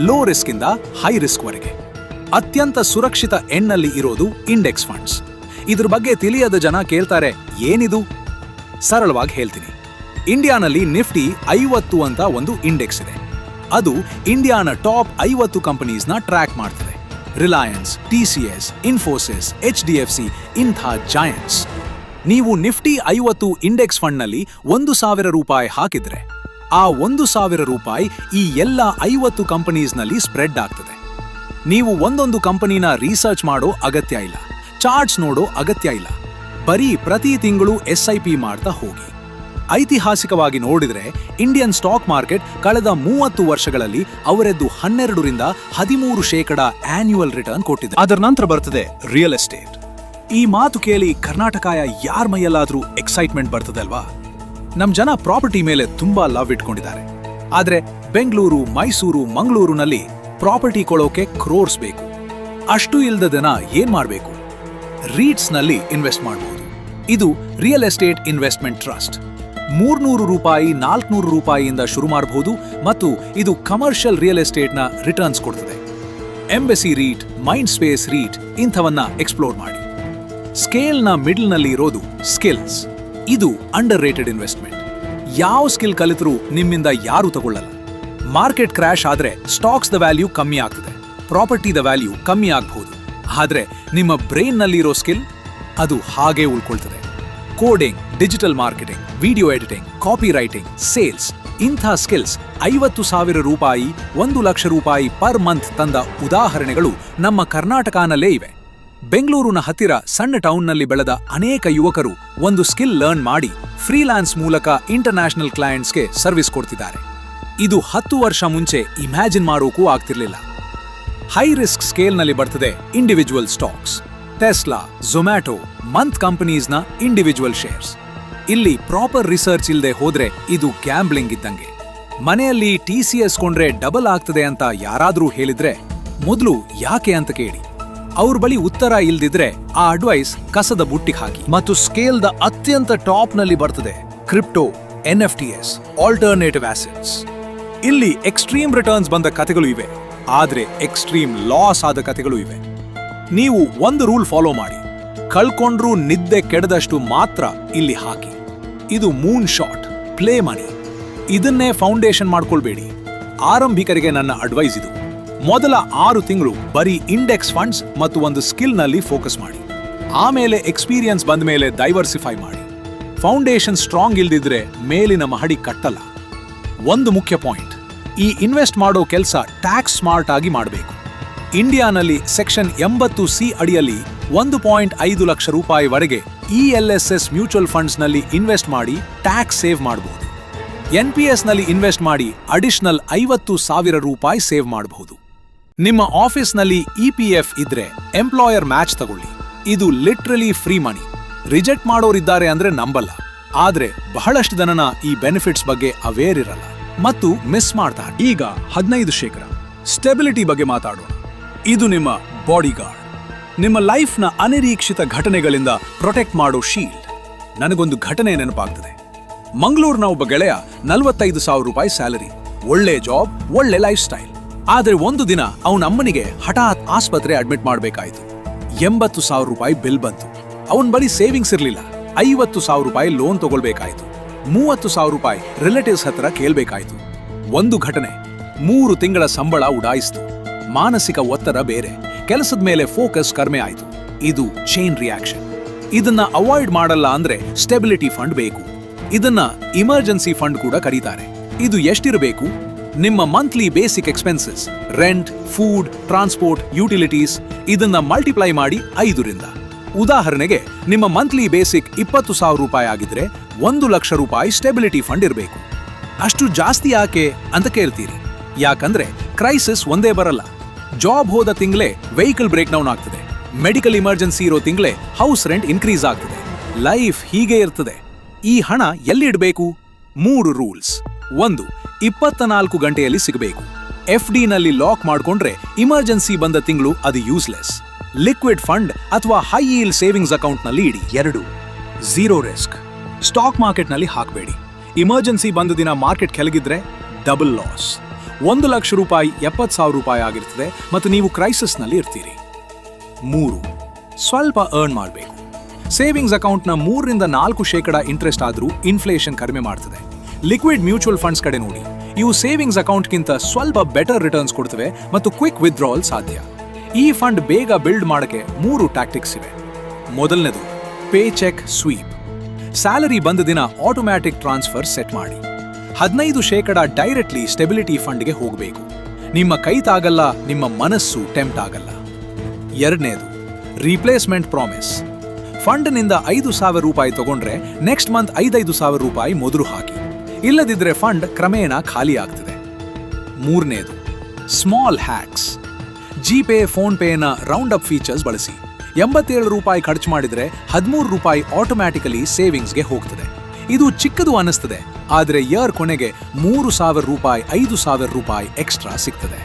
ಲೋ ರಿಸ್ಕ್ ಇಂದ ಹೈ ರಿಸ್ಕ್ ವರೆಗೆ. ಅತ್ಯಂತ ಸುರಕ್ಷಿತ ಎಣ್ಣಲ್ಲಿ ಇರೋದು ಇಂಡೆಕ್ಸ್ ಫಂಡ್ಸ್. ಇದ್ರ ಬಗ್ಗೆ ತಿಳಿಯದ ಜನ ಕೇಳ್ತಾರೆ, ಏನಿದು? ಸರಳವಾಗಿ ಹೇಳ್ತೀನಿ. ಇಂಡಿಯಾನಲ್ಲಿ ನಿಫ್ಟಿ 50 ಅಂತ ಒಂದು ಇಂಡೆಕ್ಸ್ ಇದೆ. ಅದು ಇಂಡಿಯಾನ ಟಾಪ್ 50 ಕಂಪನೀಸ್ನ ಟ್ರ್ಯಾಕ್ ಮಾಡ್ತದೆ. ರಿಲಯನ್ಸ್, TCS, ಇನ್ಫೋಸಿಸ್, HDFC ಇಂಥ ಜಾಯಂಟ್ಸ್. ನೀವು ನಿಫ್ಟಿ 50 ಇಂಡೆಕ್ಸ್ ಫಂಡ್ನಲ್ಲಿ ₹1,000 ಹಾಕಿದ್ರೆ ಆ ₹1,000 ಈ ಎಲ್ಲ 50 ಕಂಪನೀಸ್ನಲ್ಲಿ ಸ್ಪ್ರೆಡ್ ಆಗ್ತದೆ. ನೀವು ಒಂದೊಂದು ಕಂಪನಿನ ರಿಸರ್ಚ್ ಮಾಡೋ ಅಗತ್ಯ ಇಲ್ಲ, ಚಾರ್ಟ್ಸ್ ನೋಡೋ ಅಗತ್ಯ ಇಲ್ಲ. ಬರೀ ಪ್ರತಿ ತಿಂಗಳು SIP ಮಾಡ್ತಾ ಹೋಗಿ. ಐತಿಹಾಸಿಕವಾಗಿ ನೋಡಿದ್ರೆ ಇಂಡಿಯನ್ ಸ್ಟಾಕ್ ಮಾರ್ಕೆಟ್ ಕಳೆದ 30 ವರ್ಷಗಳಲ್ಲಿ ಅವರೆದ್ದು 12-13% ಆನ್ಯುವಲ್ ರಿಟರ್ನ್ ಕೊಟ್ಟಿದೆ. ಅದರ ನಂತರ ಬರ್ತದೆ ರಿಯಲ್ ಎಸ್ಟೇಟ್. ಈ ಮಾತು ಕೇಳಿ ಕರ್ನಾಟಕಾಯ ಯಾರ ಮೈಯಲ್ಲಾದ್ರೂ ಎಕ್ಸೈಟ್ಮೆಂಟ್ ಬರ್ತದೆ ಅಲ್ವಾ? ನಮ್ ಜನ ಪ್ರಾಪರ್ಟಿ ಮೇಲೆ ತುಂಬಾ ಲವ್ ಇಟ್ಕೊಂಡಿದ್ದಾರೆ. ಆದ್ರೆ ಬೆಂಗಳೂರು, ಮೈಸೂರು, ಮಂಗಳೂರಿನಲ್ಲಿ ಪ್ರಾಪರ್ಟಿ ಕೊಳ್ಳೋಕೆ ಕ್ರೋರ್ಸ್ ಬೇಕು. ಅಷ್ಟು ಇಲ್ದ ಜನ ಏನ್ ಮಾಡ್ಬೇಕು? ರೀಟ್ಸ್ ನಲ್ಲಿ ಇನ್ವೆಸ್ಟ್ ಮಾಡಬಹುದು. ಇದು ರಿಯಲ್ ಎಸ್ಟೇಟ್ ಇನ್ವೆಸ್ಟ್ಮೆಂಟ್ ಟ್ರಸ್ಟ್. ₹300 ₹400 ಇಂದ ಶುರು ಮಾಡಬಹುದು ಮತ್ತು ಇದು ಕಮರ್ಷಿಯಲ್ ರಿಯಲ್ ಎಸ್ಟೇಟ್ನ ರಿಟರ್ನ್ಸ್ ಕೊಡ್ತದೆ. ಎಂಬೆಸಿ ರೀಟ್, ಮೈಂಡ್ ಸ್ಪೇಸ್ ರೀಟ್ ಇಂಥವನ್ನ ಎಕ್ಸ್ಪ್ಲೋರ್ ಮಾಡಿ. ಸ್ಕೇಲ್ನ ಮಿಡ್ಲ್ನಲ್ಲಿ ಇರೋದು ಸ್ಕಿಲ್ಸ್. ಇದು ಅಂಡರ್ ರೇಟೆಡ್ ಇನ್ವೆಸ್ಟ್ಮೆಂಟ್. ಯಾವ ಸ್ಕಿಲ್ ಕಲಿತರೂ ನಿಮ್ಮಿಂದ ಯಾರು ತಗೊಳ್ಳಲ್ಲ. ಮಾರ್ಕೆಟ್ ಕ್ರ್ಯಾಶ್ ಆದ್ರೆ ಸ್ಟಾಕ್ಸ್ ದ ವ್ಯಾಲ್ಯೂ ಕಮ್ಮಿ ಆಗ್ತದೆ, ಪ್ರಾಪರ್ಟಿ ದ ವ್ಯಾಲ್ಯೂ ಕಮ್ಮಿ ಆಗಬಹುದು. ಆದ್ರೆ ನಿಮ್ಮ ಬ್ರೈನ್ ನಲ್ಲಿರೋ ಸ್ಕಿಲ್ ಅದು ಹಾಗೆ ಉಳ್ಕೊಳ್ತದೆ. Coding, digital marketing, video editing, copy writing, sales ಇಂಥ ಸ್ಕಿಲ್ಸ್ ₹50,000 ₹1,00,000 ಪರ್ ಮಂತ್ ತಂದ ಉದಾಹರಣೆಗಳು ನಮ್ಮ ಕರ್ನಾಟಕನಲ್ಲೇ ಇವೆ. ಬೆಂಗಳೂರಿನ ಹತ್ತಿರ ಸಣ್ಣ ಟೌನ್ನಲ್ಲಿ ಬೆಳೆದ ಅನೇಕ ಯುವಕರು ಒಂದು ಸ್ಕಿಲ್ ಲರ್ನ್ ಮಾಡಿ ಫ್ರೀಲಾನ್ಸ್ ಮೂಲಕ ಇಂಟರ್ನ್ಯಾಷನಲ್ ಕ್ಲೈಂಟ್ಸ್ಗೆ ಸರ್ವಿಸ್ ಕೊಡ್ತಿದ್ದಾರೆ. ಇದು 10 ವರ್ಷ ಮುಂಚೆ ಇಮ್ಯಾಜಿನ್ ಮಾಡೋಕ್ಕೂ ಆಗ್ತಿರ್ಲಿಲ್ಲ. ಹೈ ರಿಸ್ಕ್ ಸ್ಕೇಲ್ನಲ್ಲಿ ಬರ್ತದೆ ಇಂಡಿವಿಜುವಲ್ ಸ್ಟಾಕ್ಸ್, ಟೆಸ್ಲಾ, ಝೊಮ್ಯಾಟೊ, ಮಂತ್ ಕಂಪನೀಸ್ನ ಇಂಡಿವಿಜುವಲ್ ಶೇರ್ಸ್. ಇಲ್ಲಿ ಪ್ರಾಪರ್ ರಿಸರ್ಚ್ ಇಲ್ಲದೆ ಹೋದ್ರೆ ಇದು ಗ್ಯಾಂಬ್ಲಿಂಗ್ ಇದ್ದಂಗೆ. ಮನೆಯಲ್ಲಿ TCS ಕೊಂಡ್ರೆ ಡಬಲ್ ಆಗ್ತದೆ ಅಂತ ಯಾರಾದ್ರೂ ಹೇಳಿದ್ರೆ ಮೊದಲು ಯಾಕೆ ಅಂತ ಕೇಳಿ. ಅವ್ರ ಬಳಿ ಉತ್ತರ ಇಲ್ದಿದ್ರೆ ಆ ಅಡ್ವೈಸ್ ಕಸದ ಬುಟ್ಟಿಗೆ ಹಾಕಿ. ಮತ್ತು ಸ್ಕೇಲ್ದ ಅತ್ಯಂತ ಟಾಪ್ನಲ್ಲಿ ಬರ್ತದೆ ಕ್ರಿಪ್ಟೋ, NFTs, ಆಲ್ಟರ್ನೇಟಿವ್ ಆಸೆಟ್ಸ್. ಇಲ್ಲಿ ಎಕ್ಸ್ಟ್ರೀಮ್ ರಿಟರ್ನ್ಸ್ ಬಂದ ಕಥೆಗಳು ಇವೆ, ಆದ್ರೆ ಎಕ್ಸ್ಟ್ರೀಮ್ ಲಾಸ್ ಆದ ಕಥೆಗಳು ಇವೆ. ನೀವು ಒಂದು ರೂಲ್ ಫಾಲೋ ಮಾಡಿ, ಕಳ್ಕೊಂಡ್ರೂ ನಿದ್ದೆ ಕೆಡದಷ್ಟು ಮಾತ್ರ ಇಲ್ಲಿ ಹಾಕಿ. ಇದು ಮೂನ್ ಶಾಟ್, ಪ್ಲೇ ಮನಿ. ಇದನ್ನೇ ಫೌಂಡೇಶನ್ ಮಾಡ್ಕೊಳ್ಬೇಡಿ. ಆರಂಭಿಕರಿಗೆ ನನ್ನ ಅಡ್ವೈಸ್ ಇದು. ಮೊದಲ 6 ತಿಂಗಳು ಬರೀ ಇಂಡೆಕ್ಸ್ ಫಂಡ್ಸ್ ಮತ್ತು ಒಂದು ಸ್ಕಿಲ್ನಲ್ಲಿ ಫೋಕಸ್ ಮಾಡಿ. ಆಮೇಲೆ ಎಕ್ಸ್ಪೀರಿಯನ್ಸ್ ಬಂದ ಮೇಲೆ ಡೈವರ್ಸಿಫೈ ಮಾಡಿ. ಫೌಂಡೇಶನ್ ಸ್ಟ್ರಾಂಗ್ ಇಲ್ದಿದ್ರೆ ಮೇಲಿನ ಮಹಡಿ ಕಟ್ಟಲ್ಲ. ಒಂದು ಮುಖ್ಯ ಪಾಯಿಂಟ್, ಈ ಇನ್ವೆಸ್ಟ್ ಮಾಡೋ ಕೆಲಸ ಟ್ಯಾಕ್ಸ್ ಸ್ಮಾರ್ಟ್ ಆಗಿ ಮಾಡಬೇಕು. ಇಂಡಿಯಾನಲ್ಲಿ ಸೆಕ್ಷನ್ 80C ಅಡಿಯಲ್ಲಿ 1.5 ಲಕ್ಷ ರೂಪಾಯಿವರೆಗೆ ELSS ಮ್ಯೂಚುವಲ್ ಫಂಡ್ಸ್ನಲ್ಲಿ ಇನ್ವೆಸ್ಟ್ ಮಾಡಿ ಟ್ಯಾಕ್ಸ್ ಸೇವ್ ಮಾಡಬಹುದು. NPSನಲ್ಲಿ ಇನ್ವೆಸ್ಟ್ ಮಾಡಿ ಅಡಿಷನಲ್ 50,000 ರೂಪಾಯಿ ಸೇವ್ ಮಾಡಬಹುದು. ನಿಮ್ಮ ಆಫೀಸ್ನಲ್ಲಿ EPF ಇದ್ರೆ ಎಂಪ್ಲಾಯರ್ ಮ್ಯಾಚ್ ತಗೊಳ್ಳಿ. ಇದು ಲಿಟ್ರಲಿ ಫ್ರೀ ಮನಿ. ರಿಜೆಕ್ಟ್ ಮಾಡೋರಿದ್ದಾರೆ ಅಂದ್ರೆ ನಂಬಲ್ಲ, ಆದ್ರೆ ಬಹಳಷ್ಟು ಜನನ ಈ ಬೆನಿಫಿಟ್ಸ್ ಬಗ್ಗೆ ಅವೇರ್ ಇರಲ್ಲ ಮತ್ತು ಮಿಸ್ ಮಾಡ್ತಾರೆ. ಈಗ 15% ಸ್ಟೆಬಿಲಿಟಿ ಬಗ್ಗೆ ಮಾತಾಡೋಣ. ಇದು ನಿಮ್ಮ ಬಾಡಿ ಗಾರ್ಡ್, ನಿಮ್ಮ ಲೈಫ್ನ ಅನಿರೀಕ್ಷಿತ ಘಟನೆಗಳಿಂದ ಪ್ರೊಟೆಕ್ಟ್ ಮಾಡೋ ಶೀಲ್ಡ್. ನನಗೊಂದು ಘಟನೆ ನೆನಪಾಗ್ತದೆ. ಮಂಗಳೂರಿನ ಒಬ್ಬ ಗೆಳೆಯ 45,000 ರೂಪಾಯಿ ಸ್ಯಾಲರಿ, ಒಳ್ಳೆ ಜಾಬ್, ಒಳ್ಳೆ ಲೈಫ್ ಸ್ಟೈಲ್. ಆದ್ರೆ ಒಂದು ದಿನ ಅವನ ಅಮ್ಮನಿಗೆ ಹಠಾತ್ ಆಸ್ಪತ್ರೆ ಅಡ್ಮಿಟ್ ಮಾಡಬೇಕಾಯಿತು. 80,000 ರೂಪಾಯಿ ಬಿಲ್ ಬಂತು. ಅವನ ಬಳಿ ಸೇವಿಂಗ್ಸ್ ಇರಲಿಲ್ಲ. 50,000 ರೂಪಾಯಿ ಲೋನ್ ತಗೊಳ್ಬೇಕಾಯಿತು. 30,000 ರೂಪಾಯಿ ರಿಲೇಟಿವ್ಸ್ ಹತ್ರ ಕೇಳ್ಬೇಕಾಯ್ತು. ಒಂದು ಘಟನೆ 3 ತಿಂಗಳ ಸಂಬಳ ಉಡಾಯಿಸ್ತು. ಮಾನಸಿಕ ಒತ್ತಡ ಬೇರೆ, ಕೆಲಸದ ಮೇಲೆ ಫೋಕಸ್ ಕಡಿಮೆ ಆಯಿತು. ಇದು ಚೈನ್ ರಿಯಾಕ್ಷನ್. ಇದನ್ನ ಅವಾಯ್ಡ್ ಮಾಡಲ್ಲ ಅಂದ್ರೆ ಸ್ಟೆಬಿಲಿಟಿ ಫಂಡ್ ಬೇಕು. ಇದನ್ನ ಇಮರ್ಜೆನ್ಸಿ ಫಂಡ್ ಕೂಡ ಕರೀತಾರೆ. ಇದು ಎಷ್ಟಿರಬೇಕು? ನಿಮ್ಮ monthly basic expenses, rent, food, transport, utilities ಇದನ್ನ ಮಲ್ಟಿಪ್ಲೈ ಮಾಡಿ 5ರಿಂದ. ಉದಾಹರಣೆಗೆ ನಿಮ್ಮ ಮಂತ್ಲಿ ಬೇಸಿಕ್ 20,000 ರೂಪಾಯಿ ಆಗಿದ್ರೆ 1 ಲಕ್ಷ ರೂಪಾಯಿ ಸ್ಟೆಬಿಲಿಟಿ ಫಂಡ್ ಇರಬೇಕು. ಅಷ್ಟು ಜಾಸ್ತಿ ಯಾಕೆ ಅಂತ ಕೇಳ್ತೀರಿ. ಯಾಕಂದ್ರೆ ಕ್ರೈಸಿಸ್ ಒಂದೇ ಬರಲ್ಲ. ಜಾಬ್ ಹೋದ ತಿಂಗಳೇ ವೆಹಿಕಲ್ ಬ್ರೇಕ್ ಡೌನ್ ಆಗ್ತದೆ, ಮೆಡಿಕಲ್ ಇಮರ್ಜೆನ್ಸಿ ಇರೋ ತಿಂಗಳೇ ಹೌಸ್ ರೆಂಟ್ ಇನ್ಕ್ರೀಸ್ ಆಗ್ತದೆ. ಲೈಫ್ ಹೀಗೆ ಇರ್ತದೆ. ಈ ಹಣ ಎಲ್ಲಿ ಇಡಬೇಕು? 3 ರೂಲ್ಸ್. 1, 24 ಗಂಟೆಯಲ್ಲಿ ಸಿಗಬೇಕು. FD ನಲ್ಲಿ ಲಾಕ್ ಮಾಡ್ಕೊಂಡ್ರೆ ಇಮರ್ಜೆನ್ಸಿ ಬಂದ ತಿಂಗಳು ಅದು ಯೂಸ್ಲೆಸ್. ಲಿಕ್ವಿಡ್ ಫಂಡ್ ಅಥವಾ ಹೈ ಯೀಲ್ಡ್ ಸೇವಿಂಗ್ಸ್ ಅಕೌಂಟ್ ನಲ್ಲಿ ಇಡಿ. 2, 0 ರಿಸ್ಕ್. ಸ್ಟಾಕ್ ಮಾರ್ಕೆಟ್ ನಲ್ಲಿ ಹಾಕಬೇಡಿ. ಇಮರ್ಜೆನ್ಸಿ ಬಂದ ದಿನ ಮಾರ್ಕೆಟ್ ಕೆಳಗಿದ್ರೆ ಡಬಲ್ ಲಾಸ್. 1 ಲಕ್ಷ ರೂಪಾಯಿ 70,000 ರೂಪಾಯಿ ಆಗಿರ್ತದೆ ಮತ್ತು ನೀವು ಕ್ರೈಸಿಸ್ ನಲ್ಲಿ ಇರ್ತೀರಿ. 3, ಸ್ವಲ್ಪ ಅರ್ನ್ ಮಾಡಬೇಕು. ಸೇವಿಂಗ್ಸ್ ಅಕೌಂಟ್ನ 3ರಿಂದ 4% ಇಂಟ್ರೆಸ್ಟ್ ಆದರೂ ಇನ್ಫ್ಲೇಷನ್ ಕಡಿಮೆ ಮಾಡ್ತದೆ. ಲಿಕ್ವಿಡ್ ಮ್ಯೂಚುವಲ್ ಫಂಡ್ಸ್ ಕಡೆ ನೋಡಿ. ಇವು ಸೇವಿಂಗ್ಸ್ ಅಕೌಂಟ್ಗಿಂತ ಸ್ವಲ್ಪ ಬೆಟರ್ ರಿಟರ್ನ್ಸ್ ಕೊಡ್ತವೆ ಮತ್ತು ಕ್ವಿಕ್ ವಿತ್ಡ್ರಾವಲ್ ಸಾಧ್ಯ. ಈ ಫಂಡ್ ಬೇಗ ಬಿಲ್ಡ್ ಮಾಡಕ್ಕೆ 3 ಟ್ಯಾಕ್ಟಿಕ್ಸ್ ಇವೆ. ಮೊದಲನೇದು ಪೇ ಚೆಕ್ ಸ್ವೀಪ್. ಸ್ಯಾಲರಿ ಬಂದ ದಿನ ಆಟೋಮ್ಯಾಟಿಕ್ ಟ್ರಾನ್ಸ್ಫರ್ ಸೆಟ್ ಮಾಡಿ. 15% ಡೈರೆಕ್ಟ್ಲಿ ಸ್ಟೆಬಿಲಿಟಿ ಫಂಡ್ಗೆ ಹೋಗಬೇಕು. ನಿಮ್ಮ ಕೈ ತಾಗಲ್ಲ, ನಿಮ್ಮ ಮನಸ್ಸು ಟೆಂಪ್ಟ್ ಆಗಲ್ಲ. ಎರಡನೇದು ರೀಪ್ಲೇಸ್ಮೆಂಟ್ ಪ್ರಾಮಿಸ್. ಫಂಡ್ನಿಂದ 5,000 ರೂಪಾಯಿ ತಗೊಂಡ್ರೆ ನೆಕ್ಸ್ಟ್ ಮಂತ್ 5,000 ರೂಪಾಯಿ ಮೊದಲು ಹಾಕಿ. ಇಲ್ಲದಿದ್ರೆ ಫಂಡ್ ಕ್ರಮೇಣ ಖಾಲಿ ಆಗ್ತದೆ. ಮೂರನೇದು ಸ್ಮಾಲ್ ಹ್ಯಾಕ್ಸ್. ಜಿಪೇ, ಫೋನ್ ಪೇನ ರೌಂಡ್ ಅಪ್ ಫೀಚರ್ಸ್ ಬಳಸಿ. 87 ರೂಪಾಯಿ ಖರ್ಚು ಮಾಡಿದ್ರೆ 13 ರೂಪಾಯಿ ಆಟೋಮ್ಯಾಟಿಕಲಿ ಸೇವಿಂಗ್ಸ್ಗೆ ಹೋಗ್ತದೆ. ಇದು ಚಿಕ್ಕದು ಅನ್ನಿಸ್ತದೆ, ಆದರೆ ಇಯರ್ ಕೊನೆಗೆ 3,000 ರೂಪಾಯಿ 5,000 ರೂಪಾಯಿ ಎಕ್ಸ್ಟ್ರಾ ಸಿಗ್ತದೆ.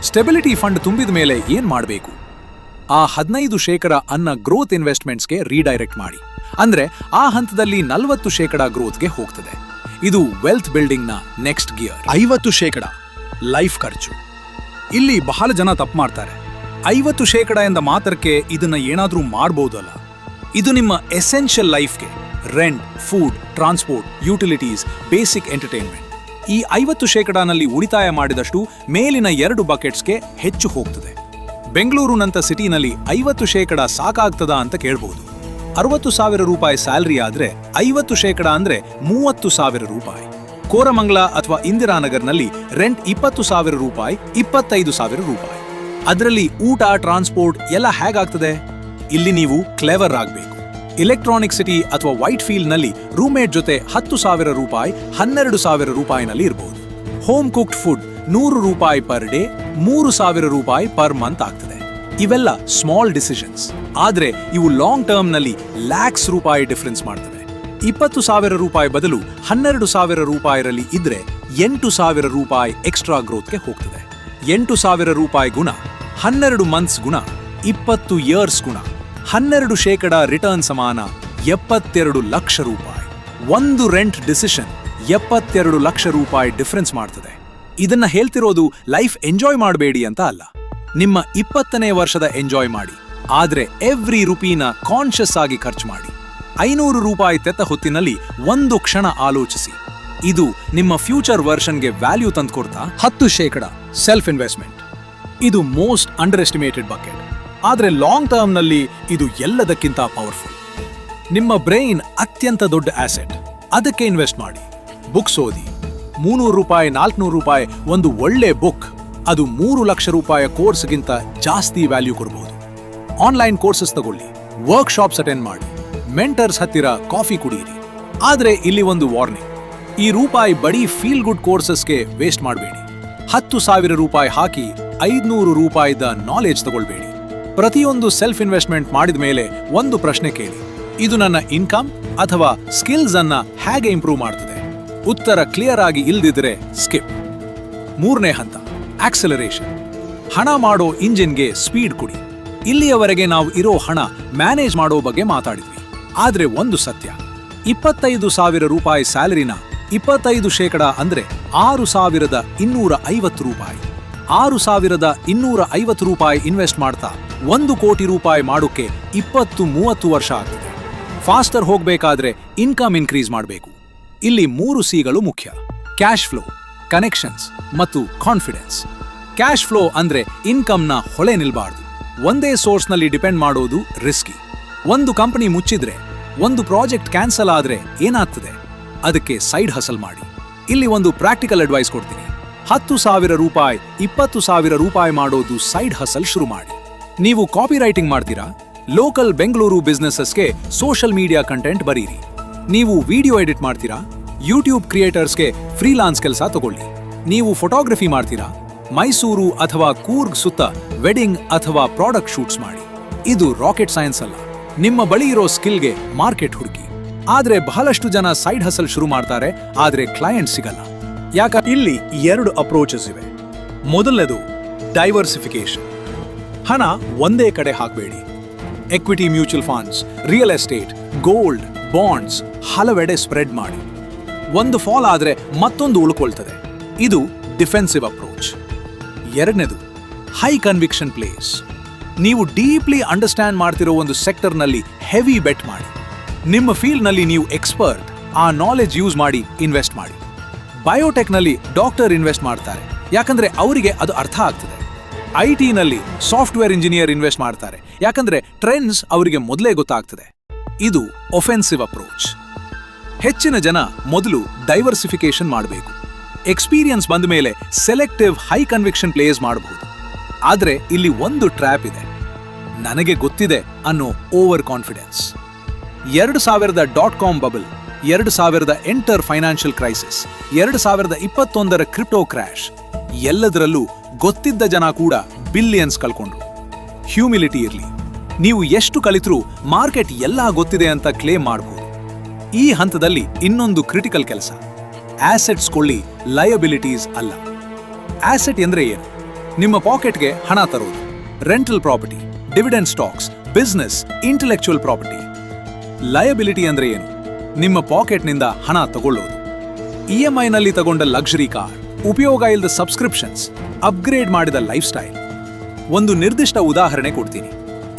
ಸ್ಟೆಬಿಲಿಟಿ ಫಂಡ್ ತುಂಬಿದ ಮೇಲೆ ಏನ್ ಮಾಡಬೇಕು? ಆ 15% ಅನ್ನ ಗ್ರೋತ್ ಇನ್ವೆಸ್ಟ್ಮೆಂಟ್ಸ್ಗೆ ರೀಡೈರೆಕ್ಟ್ ಮಾಡಿ. ಅಂದ್ರೆ ಆ ಹಂತದಲ್ಲಿ 40% ಗ್ರೋತ್ಗೆ ಹೋಗ್ತದೆ. ಇದು ವೆಲ್ತ್ ಬಿಲ್ಡಿಂಗ್ನ ನೆಕ್ಸ್ಟ್ ಗಿಯರ್. 50% ಲೈಫ್ ಖರ್ಚು. ಇಲ್ಲಿ ಬಹಳ ಜನ ತಪ್ಪು ಮಾಡ್ತಾರೆ. 50% ಎಂದ ಮಾತ್ರಕ್ಕೆ ಇದನ್ನ ಏನಾದ್ರೂ ಮಾಡ್ಬೋದಲ್ಲ. ಇದು ನಿಮ್ಮ ಎಸೆನ್ಷಿಯಲ್ ಲೈಫ್ಗೆ, rent, food, transport, utilities, basic entertainment. ಈ 50% ಉಳಿತಾಯ ಮಾಡಿದಷ್ಟು ಮೇಲಿನ 2 ಬಕೆಟ್ಸ್ಗೆ ಹೆಚ್ಚು ಹೋಗ್ತದೆ. ಬೆಂಗಳೂರಿನಂತ ಸಿಟಿನಲ್ಲಿ 50% ಸಾಕಾಗ್ತದಾ ಅಂತ ಕೇಳ್ಬೋದು. 60,000 ರೂಪಾಯಿ ಸ್ಯಾಲರಿ ಆದ್ರೆ 50% ಅಂದ್ರೆ 30,000 ರೂಪಾಯಿ. ಕೋರಮಂಗಲ ಅಥವಾ ಇಂದಿರಾನಗರ್ನಲ್ಲಿ ರೆಂಟ್ 20,000 ರೂಪಾಯಿ, 25,000 ರೂಪಾಯಿ. ಅದರಲ್ಲಿ ಊಟ ಟ್ರಾನ್ಸ್ಪೋರ್ಟ್ ಎಲ್ಲ ಹೇಗಾಗ್ತದೆ? ಇಲ್ಲಿ ನೀವು ಕ್ಲೆವರ್ ಆಗಬೇಕು. ಇಲೆಕ್ಟ್ರಾನಿಕ್ ಸಿಟಿ ಅಥವಾ ವೈಟ್ ಫೀಲ್ಡ್ ನಲ್ಲಿ ರೂಮ್ಮೇಟ್ ಜೊತೆ 10,000 ರೂಪಾಯಿ 12,000 ರೂಪಾಯಿನಲ್ಲಿ ಇರಬಹುದು. ಹೋಮ್ ಕುಕ್ಡ್ ಫುಡ್ 100 ರೂಪಾಯಿ ಪರ್ ಡೇ 3,000 ರೂಪಾಯಿ ಪರ್ ಮಂತ್ ಆಗ್ತದೆ. ಇವೆಲ್ಲ ಸ್ಮಾಲ್ ಡಿಸಿಷನ್ಸ್, ಆದ್ರೆ ಇವು ಲಾಂಗ್ ಟರ್ಮ್ ನಲ್ಲಿ ಲ್ಯಾಕ್ಸ್ ರೂಪಾಯಿ ಡಿಫರೆನ್ಸ್ ಮಾಡ್ತವೆ. 20,000 ರೂಪಾಯಿ ಬದಲು 12,000 ರೂಪಾಯಿರಲ್ಲಿ ಇದ್ರೆ 8,000 ರೂಪಾಯಿ ಎಕ್ಸ್ಟ್ರಾ ಗ್ರೋತ್ಗೆ ಹೋಗ್ತದೆ. 8,000 ರೂಪಾಯಿ ಗುಣ 12 ಮಂತ್ಸ್ ಗುಣ 20 ಇಯರ್ಸ್ ಗುಣ 12% ರಿಟರ್ನ್ ಸಮಾನ 72 ಲಕ್ಷ ರೂಪಾಯಿ. ಒಂದು ರೆಂಟ್ ಡಿಸಿಷನ್ 72 ಲಕ್ಷ ರೂಪಾಯಿ ಡಿಫರೆನ್ಸ್ ಮಾಡ್ತದೆ. ಇದನ್ನ ಹೇಳ್ತಿರೋದು ಲೈಫ್ ಎಂಜಾಯ್ ಮಾಡಬೇಡಿ ಅಂತ ಅಲ್ಲ, ನಿಮ್ಮ 20ನೇ ವರ್ಷದ ಎಂಜಾಯ್ ಮಾಡಿ, ಆದ್ರೆ ಎವ್ರಿ ರುಪೀನ ಕಾನ್ಶಿಯಸ್ ಆಗಿ ಖರ್ಚು ಮಾಡಿ. 500 ರೂಪಾಯಿ ತೆತ್ತ ಹೊತ್ತಿನಲ್ಲಿ ಒಂದು ಕ್ಷಣ ಆಲೋಚಿಸಿ. ಇದು ನಿಮ್ಮ ಫ್ಯೂಚರ್ ವರ್ಷನ್ಗೆ ವ್ಯಾಲ್ಯೂ ತಂದ್ಕೊಡ್ತಾ? 10% self investment. ಇದು ಮೋಸ್ಟ್ ಅಂಡರ್ ಎಸ್ಟಿಮೇಟೆಡ್ ಬಕೆಟ್, ಆದ್ರೆ ಲಾಂಗ್ ಟರ್ಮ್ ನಲ್ಲಿ ಇದು ಎಲ್ಲದಕ್ಕಿಂತ ಪವರ್ಫುಲ್. ನಿಮ್ಮ ಬ್ರೈನ್ ಅತ್ಯಂತ ದೊಡ್ಡ ಆಸೆಟ್, ಅದಕ್ಕೆ ಇನ್ವೆಸ್ಟ್ ಮಾಡಿ. ಬುಕ್ಸ್ ಓದಿ. 300 ರೂಪಾಯಿ 400 ರೂಪಾಯಿ ಒಂದು ಒಳ್ಳೆ ಬುಕ್ ಅದು 3 ಲಕ್ಷ ರೂಪಾಯಿ ಕೋರ್ಸ್ಗಿಂತ ಜಾಸ್ತಿ ವ್ಯಾಲ್ಯೂ ಕೊಡಬಹುದು. ಆನ್ಲೈನ್ ಕೋರ್ಸಸ್ ತಗೊಳ್ಳಿ, ವರ್ಕ್ಶಾಪ್ಸ್ ಅಟೆಂಡ್ ಮಾಡಿ, ಮೆಂಟರ್ಸ್ ಹತ್ತಿರ ಕಾಫಿ ಕುಡಿಯಿರಿ. ಆದ್ರೆ ಇಲ್ಲಿ ಒಂದು ವಾರ್ನಿಂಗ್, ಈ ರೂಪಾಯಿ ಬರೀ ಫೀಲ್ ಗುಡ್ ಕೋರ್ಸಸ್ಗೆ ವೇಸ್ಟ್ ಮಾಡಬೇಡಿ. 10,000 ರೂಪಾಯಿ ಹಾಕಿ 500 ರೂಪಾಯಿದ ನಾಲೆಜ್ ತಗೊಳ್ಬೇಡಿ. ಪ್ರತಿಯೊಂದು ಸೆಲ್ಫ್ ಇನ್ವೆಸ್ಟ್ಮೆಂಟ್ ಮಾಡಿದ ಮೇಲೆ ಒಂದು ಪ್ರಶ್ನೆ ಕೇಳಿ, ಇದು ನನ್ನ ಇನ್ಕಮ್ ಅಥವಾ ಸ್ಕಿಲ್ಸ್ ಅನ್ನ ಹೇಗೆ ಇಂಪ್ರೂವ್ ಮಾಡ್ತದೆ? ಉತ್ತರ ಕ್ಲಿಯರ್ ಆಗಿ ಇಲ್ದಿದ್ರೆ ಸ್ಕಿಪ್. 3ನೇ ಹಂತ, ಆಕ್ಸಲರೇಷನ್. ಹಣ ಮಾಡೋ ಇಂಜಿನ್ಗೆ ಸ್ಪೀಡ್ ಕೊಡಿ. ಇಲ್ಲಿಯವರೆಗೆ ನಾವು ಇರೋ ಹಣ ಮ್ಯಾನೇಜ್ ಮಾಡೋ ಬಗ್ಗೆ ಮಾತಾಡಿದ್ವಿ, ಆದ್ರೆ ಒಂದು ಸತ್ಯ, 25,000 ರೂಪಾಯಿ ಸ್ಯಾಲರಿನ 25% ಅಂದ್ರೆ 6,250 ರೂಪಾಯಿ. 6,250 ರೂಪಾಯಿ ಇನ್ವೆಸ್ಟ್ ಮಾಡ್ತಾ 1 ಕೋಟಿ ರೂಪಾಯಿ ಮಾಡೋಕೆ 20-30 ವರ್ಷ ಆಗ್ತದೆ. ಫಾಸ್ಟರ್ ಹೋಗ್ಬೇಕಾದ್ರೆ ಇನ್ಕಮ್ ಇನ್ಕ್ರೀಸ್ ಮಾಡಬೇಕು. ಇಲ್ಲಿ 3 ಸಿಗಳು ಮುಖ್ಯ: ಕ್ಯಾಶ್ ಫ್ಲೋ, ಕನೆಕ್ಷನ್ಸ್ ಮತ್ತು ಕಾನ್ಫಿಡೆನ್ಸ್. ಕ್ಯಾಶ್ ಫ್ಲೋ ಅಂದ್ರೆ ಇನ್ಕಮ್ನ ಹೊಳೆ ನಿಲ್ಬಾರ್ದು. ಒಂದೇ ಸೋರ್ಸ್ನಲ್ಲಿ ಡಿಪೆಂಡ್ ಮಾಡೋದು ರಿಸ್ಕಿ. ಒಂದು ಕಂಪನಿ ಮುಚ್ಚಿದ್ರೆ, ಒಂದು ಪ್ರಾಜೆಕ್ಟ್ ಕ್ಯಾನ್ಸಲ್ ಆದ್ರೆ ಏನಾಗ್ತದೆ? ಅದಕ್ಕೆ ಸೈಡ್ ಹಸಲ್ ಮಾಡಿ. ಇಲ್ಲಿ ಒಂದು ಪ್ರಾಕ್ಟಿಕಲ್ ಅಡ್ವೈಸ್ ಕೊಡ್ತೀನಿ. 10,000 ರೂಪಾಯಿ 20,000 ರೂಪಾಯಿ ಮಾಡೋದು ಸೈಡ್ ಹಸಲ್ ಶುರು ಮಾಡಿ. ನೀವು ಕಾಪಿ ರೈಟಿಂಗ್ ಮಾಡ್ತೀರಾ? ಲೋಕಲ್ ಬೆಂಗಳೂರು ಬಿಸ್ನೆಸಸ್ಗೆ ಸೋಷಿಯಲ್ ಮೀಡಿಯಾ ಕಂಟೆಂಟ್ ಬರೀರಿ. ನೀವು ವಿಡಿಯೋ ಎಡಿಟ್ ಮಾಡ್ತೀರಾ? ಯೂಟ್ಯೂಬ್ ಕ್ರಿಯೇಟರ್ಸ್ಗೆ ಫ್ರೀಲಾನ್ಸ್ ಕೆಲಸ ತಗೊಳ್ಳಿ. ನೀವು ಫೋಟೋಗ್ರಫಿ ಮಾಡ್ತೀರಾ? ಮೈಸೂರು ಅಥವಾ ಕೂರ್ಗ್ ಸುತ್ತ ವೆಡ್ಡಿಂಗ್ ಅಥವಾ ಪ್ರಾಡಕ್ಟ್ ಶೂಟ್ಸ್ ಮಾಡಿ. ಇದು ರಾಕೆಟ್ ಸೈನ್ಸ್ ಅಲ್ಲ. ನಿಮ್ಮ ಬಳಿ ಇರೋ ಸ್ಕಿಲ್ಗೆ ಮಾರ್ಕೆಟ್ ಹುಡುಕಿ. ಆದ್ರೆ ಬಹಳಷ್ಟು ಜನ ಸೈಡ್ ಹಸಲ್ ಶುರು ಮಾಡ್ತಾರೆ, ಆದ್ರೆ ಕ್ಲೈಂಟ್ ಸಿಗಲ್ಲ. ಯಾಕ? ಇಲ್ಲಿ 2 ಅಪ್ರೋಚಸ್ ಇವೆ. ಮೊದಲನೇದು ಡೈವರ್ಸಿಫಿಕೇಶನ್. ಹಣ ಒಂದೇ ಕಡೆ ಹಾಕಬೇಡಿ. Equity mutual funds, real estate, gold, bonds ಹಲವೆಡೆ ಸ್ಪ್ರೆಡ್ ಮಾಡಿ. ಒಂದು ಫಾಲ್ ಆದ್ರೆ ಮತ್ತೊಂದು ಉಳ್ಕೊಳ್ತದೆ. ಇದು ಡಿಫೆನ್ಸಿವ್ ಅಪ್ರೋಚ್. 2ನೇದು ಹೈ ಕನ್ವಿಕ್ಷನ್ ಪ್ಲೇಸ್. ನೀವು ಡೀಪ್ಲಿ ಅಂಡರ್ಸ್ಟ್ಯಾಂಡ್ ಮಾಡ್ತಿರೋ ಒಂದು ಸೆಕ್ಟರ್ನಲ್ಲಿ ಹೆವಿ ಬೆಟ್ ಮಾಡಿ. ನಿಮ್ಮ ಫೀಲ್ಡ್ನಲ್ಲಿ ನೀವು ಎಕ್ಸ್ಪರ್ಟ್, ಆ ನಾಲೆಜ್ ಯೂಸ್ ಮಾಡಿ ಇನ್ವೆಸ್ಟ್ ಮಾಡಿ. ಬಯೋಟೆಕ್ನಲ್ಲಿ ಡಾಕ್ಟರ್ ಇನ್ವೆಸ್ಟ್ ಮಾಡ್ತಾರೆ, ಯಾಕಂದ್ರೆ ಅವರಿಗೆ ಅದು ಅರ್ಥ ಆಗ್ತದೆ. IT-ನಲ್ಲಿ ಸಾಫ್ಟ್ವೇರ್ ಇಂಜಿನಿಯರ್ ಇನ್ವೆಸ್ಟ್ ಮಾಡ್ತಾರೆ, ಯಾಕಂದ್ರೆ ಟ್ರೆಂಡ್ಸ್ ಅವರಿಗೆ ಮೊದಲೇ ಗೊತ್ತಾಗ್ತದೆ. ಇದು ಒಫೆನ್ಸಿವ್ ಅಪ್ರೋಚ್. ಹೆಚ್ಚಿನ ಜನ ಮೊದಲು ಡೈವರ್ಸಿಫಿಕೇಶನ್ ಮಾಡಬೇಕು. ಎಕ್ಸ್ಪೀರಿಯನ್ಸ್ ಬಂದ ಮೇಲೆ ಸೆಲೆಕ್ಟಿವ್ ಹೈ ಕನ್ವಿಕ್ಷನ್ ಪ್ಲೇಸ್ ಮಾಡಬಹುದು. ಆದ್ರೆ ಇಲ್ಲಿ ಒಂದು ಟ್ರ್ಯಾಪ್ ಇದೆ: ನನಗೆ ಗೊತ್ತಿದೆ ಅನ್ನೋ over confidence. 2000 bubble, 2008 financial crisis, 2021 crypto crash, ಎಲ್ಲದರಲ್ಲೂ ಗೊತ್ತಿದ್ದ ಜನ ಕೂಡ ಬಿಲಿಯನ್ಸ್ ಕಳ್ಕೊಂಡ್ರು. ಹ್ಯೂಮಿಲಿಟಿ ಇರಲಿ. ನೀವು ಎಷ್ಟು ಕಲಿತರೂ ಮಾರ್ಕೆಟ್ ಎಲ್ಲ ಗೊತ್ತಿದೆ ಅಂತ ಕ್ಲೇಮ್ ಮಾಡಬಹುದು. ಈ ಹಂತದಲ್ಲಿ ಇನ್ನೊಂದು ಕ್ರಿಟಿಕಲ್ ಕೆಲಸ: ಆಸೆಟ್ಸ್ ಕೊಳ್ಳಿ, ಲಯಬಿಲಿಟೀಸ್ ಅಲ್ಲ. ಆಸೆಟ್ ಎಂದ್ರೆ ಏನು? ನಿಮ್ಮ ಪಾಕೆಟ್ಗೆ ಹಣ ತರೋದು. Rental property, dividend stocks, business, intellectual property. Liability ಅಂದ್ರೆ ಏನು? ನಿಮ್ಮ ಪಾಕೆಟ್ನಿಂದ ಹಣ ತಗೊಳ್ಳೋದು. EMI-ನಲ್ಲಿ ತಗೊಂಡ ಲಕ್ಸುರಿ ಕಾರ್, ಉಪಯೋಗ ಇಲ್ಲದ ಸಬ್ಸ್ಕ್ರಿಪ್ಷನ್ಸ್, ಅಪ್ಗ್ರೇಡ್ ಮಾಡಿದ ಲೈಫ್ ಸ್ಟೈಲ್. ಒಂದು ನಿರ್ದಿಷ್ಟ ಉದಾಹರಣೆ ಕೊಡ್ತೀನಿ.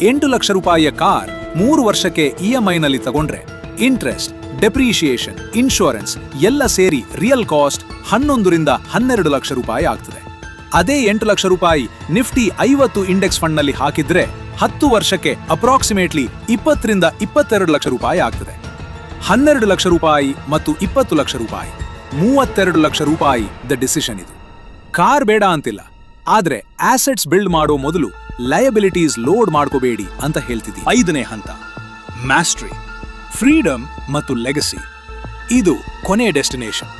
8 ಲಕ್ಷ ರೂಪಾಯಿಯ ಕಾರ್ 3 ವರ್ಷಕ್ಕೆ EMI-ನಲ್ಲಿ ತಗೊಂಡ್ರೆ ಇಂಟ್ರೆಸ್ಟ್, ಡೆಪ್ರಿಷಿಯೇಷನ್, ಇನ್ಶೂರೆನ್ಸ್ ಎಲ್ಲ ಸೇರಿ ರಿಯಲ್ ಕಾಸ್ಟ್ 11ರಿಂದ 12 ಲಕ್ಷ ರೂಪಾಯಿ ಆಗ್ತದೆ. ಅದೇ 8 ಲಕ್ಷ ರೂಪಾಯಿ ನಿಫ್ಟಿ 50 ಇಂಡೆಕ್ಸ್ ಫಂಡ್ನಲ್ಲಿ ಹಾಕಿದ್ರೆ 10 ವರ್ಷಕ್ಕೆ ಅಪ್ರಾಕ್ಸಿಮೇಟ್ಲಿ 20ರಿಂದ 22 ಲಕ್ಷ ರೂಪಾಯಿ ಆಗ್ತದೆ. 12 ಲಕ್ಷ ರೂಪಾಯಿ ಮತ್ತು 20 ಲಕ್ಷ ರೂಪಾಯಿ, 32 ಲಕ್ಷ ರೂಪಾಯಿ ದ ಡಿಸಿಷನ್ ಇದು. ಕಾರ್ ಬೇಡ ಅಂತಿಲ್ಲ, ಆದ್ರೆ ಆಸೆಟ್ಸ್ ಬಿಲ್ಡ್ ಮಾಡೋ ಮೊದಲು ಲಯಬಿಲಿಟೀಸ್ ಲೋಡ್ ಮಾಡ್ಕೋಬೇಡಿ ಅಂತ ಹೇಳ್ತಿದ್ದಿ. 5ನೇ ಹಂತ ಮ್ಯಾಸ್ಟ್ರಿ, ಫ್ರೀಡಮ್ ಮತ್ತು ಲೆಗಸಿ. ಇದು ಕೊನೆ ಡೆಸ್ಟಿನೇಷನ್.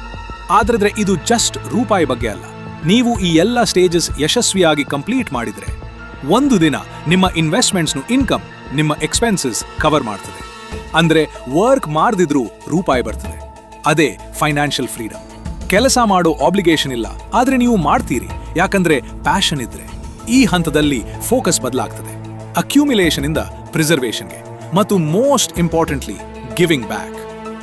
ಆದ್ರೆ ಇದು ಜಸ್ಟ್ ರೂಪಾಯಿ ಬಗ್ಗೆ ಅಲ್ಲ. ನೀವು ಈ ಎಲ್ಲ ಸ್ಟೇಜಸ್ ಯಶಸ್ವಿಯಾಗಿ ಕಂಪ್ಲೀಟ್ ಮಾಡಿದ್ರೆ ಒಂದು ದಿನ ನಿಮ್ಮ ಇನ್ವೆಸ್ಟ್ಮೆಂಟ್ಸ್ನು ಇನ್ಕಮ್, ನಿಮ್ಮ ಎಕ್ಸ್ಪೆನ್ಸಸ್ ಕವರ್ ಮಾಡ್ತದೆ. ಅಂದ್ರೆ ವರ್ಕ್ ಮಾಡದಿದ್ರೂ ರೂಪಾಯಿ ಬರ್ತದೆ. ಅದೇ ಫೈನಾನ್ಷಿಯಲ್ ಫ್ರೀಡಮ್. ಕೆಲಸ ಮಾಡೋ ಆಬ್ಲಿಗೇಷನ್ ಇಲ್ಲ, ಆದ್ರೆ ನೀವು ಮಾಡ್ತೀರಿ ಯಾಕಂದ್ರೆ ಪ್ಯಾಷನ್ ಇದ್ರೆ. ಈ ಹಂತದಲ್ಲಿ ಫೋಕಸ್ ಬದಲಾಗ್ತದೆ, ಅಕ್ಯುಮಿಲೇಷನ್ ಇಂದ ಪ್ರಿಸರ್ವೇಷನ್ಗೆ, ಮತ್ತು ಮೋಸ್ಟ್ ಇಂಪಾರ್ಟೆಂಟ್ಲಿ ಗಿವಿಂಗ್ ಬ್ಯಾಕ್.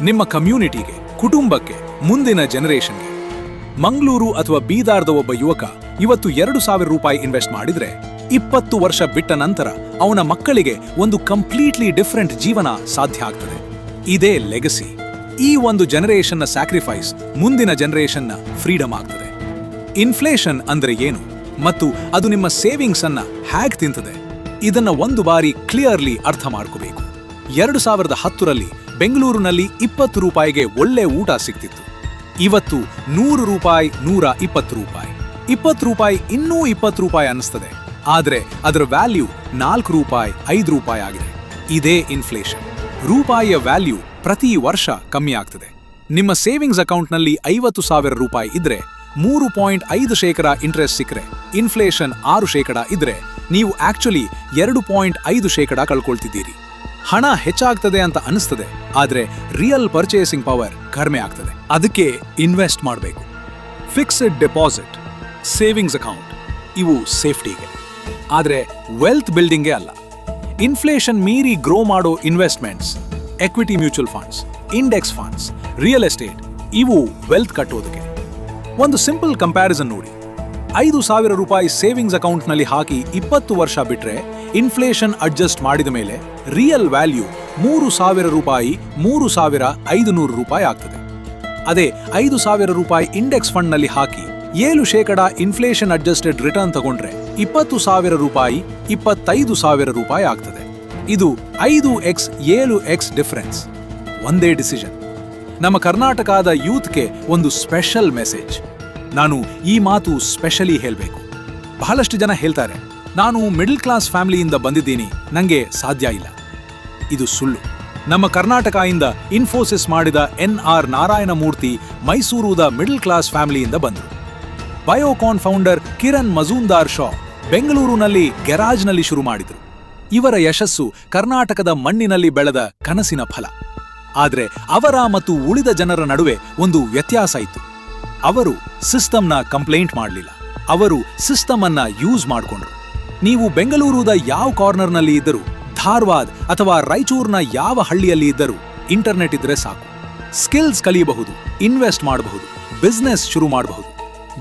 ನಿಮ್ಮ ಕಮ್ಯುನಿಟಿಗೆ, ಕುಟುಂಬಕ್ಕೆ, ಮುಂದಿನ ಜನರೇಷನ್ಗೆ. ಮಂಗಳೂರು ಅಥವಾ ಬೀದಾರ್ದ ಒಬ್ಬ ಯುವಕ ಇವತ್ತು 2,000 ರೂಪಾಯಿ ಇನ್ವೆಸ್ಟ್ ಮಾಡಿದ್ರೆ 20 ವರ್ಷ ಬಿಟ್ಟ ನಂತರ ಅವನ ಮಕ್ಕಳಿಗೆ ಒಂದು ಕಂಪ್ಲೀಟ್ಲಿ ಡಿಫರೆಂಟ್ ಜೀವನ ಸಾಧ್ಯ ಆಗ್ತದೆ. ಇದೇ ಲೆಗಸಿ. ಈ ಒಂದು ಜನರೇಷನ್ನ ಸ್ಯಾಕ್ರಿಫೈಸ್ ಮುಂದಿನ ಜನರೇಷನ್ನ ಫ್ರೀಡಮ್ ಆಗ್ತದೆ. ಇನ್ಫ್ಲೇಷನ್ ಅಂದ್ರೆ ಏನು ಮತ್ತು ಅದು ನಿಮ್ಮ ಸೇವಿಂಗ್ಸ್ ಅನ್ನ ಹ್ಯಾಗ್ ತಿಂತದೆ, ಇದನ್ನ ಒಂದು ಬಾರಿ ಕ್ಲಿಯರ್ಲಿ ಅರ್ಥ ಮಾಡ್ಕೋಬೇಕು. 2010ರಲ್ಲಿ ಬೆಂಗಳೂರಿನಲ್ಲಿ 20 ರೂಪಾಯಿಗೆ ಒಳ್ಳೆ ಊಟ ಸಿಗ್ತಿತ್ತು. ಇವತ್ತು 100 ರೂಪಾಯಿ, 120 ರೂಪಾಯಿ. 20 ರೂಪಾಯಿ ಇನ್ನೂ 20 ರೂಪಾಯಿ ಅನ್ನಿಸ್ತದೆ, ಆದ್ರೆ ಅದರ ವ್ಯಾಲ್ಯೂ 4 ರೂಪಾಯಿ, 5 ರೂಪಾಯಿ ಆಗಿದೆ. ಇದೇ ಇನ್ಫ್ಲೇಷನ್. ರೂಪಾಯಿಯ ವ್ಯಾಲ್ಯೂ ಪ್ರತಿ ವರ್ಷ ಕಮ್ಮಿ ಆಗ್ತದೆ. ನಿಮ್ಮ ಸೇವಿಂಗ್ಸ್ ಅಕೌಂಟ್ನಲ್ಲಿ 50,000 ರೂಪಾಯಿ ಇದ್ರೆ 3.5% ಇಂಟ್ರೆಸ್ಟ್ ಸಿಕ್ಕರೆ, ಇನ್ಫ್ಲೇಷನ್ 6% ಇದ್ರೆ ನೀವು ಆಕ್ಚುಲಿ 2.5% ಕಳ್ಕೊಳ್ತಿದ್ದೀರಿ. ಹಣ ಹೆಚ್ಚಾಗ್ತದೆ ಅಂತ ಅನಿಸ್ತದೆ, ಆದ್ರೆ ರಿಯಲ್ ಪರ್ಚೇಸಿಂಗ್ ಪವರ್ ಕಡಿಮೆ ಆಗ್ತದೆ. ಅದಕ್ಕೆ ಇನ್ವೆಸ್ಟ್ ಮಾಡಬೇಕು. ಫಿಕ್ಸ್ಡ್ ಡೆಪಾಸಿಟ್, ಸೇವಿಂಗ್ಸ್ ಅಕೌಂಟ್ ಇವು ಸೇಫ್ಟಿಗೆ, ಆದ್ರೆ ವೆಲ್ತ್ ಬಿಲ್ಡಿಂಗ್ಗೆ ಅಲ್ಲ. ಇನ್ಫ್ಲೇಷನ್ ಮೀರಿ ಗ್ರೋ ಮಾಡೋ investments, equity mutual funds, index funds, real estate ಇವು ವೆಲ್ತ್ ಕಟ್ಟೋದಕ್ಕೆ. ಒಂದು ಸಿಂಪಲ್ ಕಂಪ್ಯಾರಿಸನ್ ನೋಡಿ. 5,000 ರೂಪಾಯಿ ಸೇವಿಂಗ್ಸ್ ಅಕೌಂಟ್ನಲ್ಲಿ ಹಾಕಿ 20 ವರ್ಷ ಬಿಟ್ರೆ ಇನ್ಫ್ಲೇಷನ್ ಅಡ್ಜಸ್ಟ್ ಮಾಡಿದ ಮೇಲೆ ರಿಯಲ್ ವ್ಯಾಲ್ಯೂ 3,000 ರೂಪಾಯಿ, 3,500 ರೂಪಾಯಿ ಆಗ್ತದೆ. ಅದೇ 5,000 ರೂಪಾಯಿ ಇಂಡೆಕ್ಸ್ ಫಂಡ್ನಲ್ಲಿ ಹಾಕಿ 7% ಇನ್ಫ್ಲೇಷನ್ ಅಡ್ಜಸ್ಟೆಡ್ ರಿಟರ್ನ್ ತಗೊಂಡ್ರೆ 20,000 ರೂಪಾಯಿ, 25,000 ರೂಪಾಯಿ ಆಗ್ತದೆ. ಇದು 5x, 7x ಡಿಫರೆನ್ಸ್. ಒಂದೇ ಡಿಸಿಷನ್. ನಮ್ಮ ಕರ್ನಾಟಕದ ಯೂತ್ಗೆ ಒಂದು ಸ್ಪೆಷಲ್ ಮೆಸೇಜ್. ನಾನು ಈ ಮಾತು ಸ್ಪೆಷಲಿ ಹೇಳಬೇಕು. ಬಹಳಷ್ಟು ಜನ ಹೇಳ್ತಾರೆ, ನಾನು ಮಿಡಲ್ ಕ್ಲಾಸ್ ಫ್ಯಾಮಿಲಿಯಿಂದ ಬಂದಿದ್ದೀನಿ, ನಂಗೆ ಸಾಧ್ಯ ಇಲ್ಲ. ಇದು ಸುಳ್ಳು. ನಮ್ಮ ಕರ್ನಾಟಕದಿಂದ ಇನ್ಫೋಸಿಸ್ ಮಾಡಿದ NR ನಾರಾಯಣಮೂರ್ತಿ ಮೈಸೂರುದ ಮಿಡಲ್ ಕ್ಲಾಸ್ ಫ್ಯಾಮಿಲಿಯಿಂದ ಬಂದರು. ಬಯೋಕಾನ್ ಫೌಂಡರ್ ಕಿರಣ್ ಮಜುಂದಾರ್ ಶಾ ಬೆಂಗಳೂರಿನಲ್ಲಿ ಗ್ಯಾರಾಜ್ನಲ್ಲಿ ಶುರು ಮಾಡಿದರು. ಇವರ ಯಶಸ್ಸು ಕರ್ನಾಟಕದ ಮಣ್ಣಿನಲ್ಲಿ ಬೆಳೆದ ಕನಸಿನ ಫಲ. ಆದ್ರೆ ಅವರ ಮತ್ತು ಉಳಿದ ಜನರ ನಡುವೆ ಒಂದು ವ್ಯತ್ಯಾಸ ಇತ್ತು. ಅವರು ಸಿಸ್ಟಮ್ನ ಕಂಪ್ಲೇಂಟ್ ಮಾಡಲಿಲ್ಲ, ಅವರು ಸಿಸ್ಟಮ್ ಅನ್ನ ಯೂಸ್ ಮಾಡಿಕೊಂಡ್ರು. ನೀವು ಬೆಂಗಳೂರುದ ಯಾವ ಕಾರ್ನರ್ನಲ್ಲಿ ಇದ್ದರೂ, ಧಾರವಾಡ ಅಥವಾ ರಾಯಚೂರಿನ ಯಾವ ಹಳ್ಳಿಯಲ್ಲಿ ಇದ್ದರೂ ಇಂಟರ್ನೆಟ್ ಇದ್ರೆ ಸಾಕು. ಸ್ಕಿಲ್ಸ್ ಕಲಿಯಬಹುದು, ಇನ್ವೆಸ್ಟ್ ಮಾಡಬಹುದು, ಬಿಸ್ನೆಸ್ ಶುರು ಮಾಡಬಹುದು.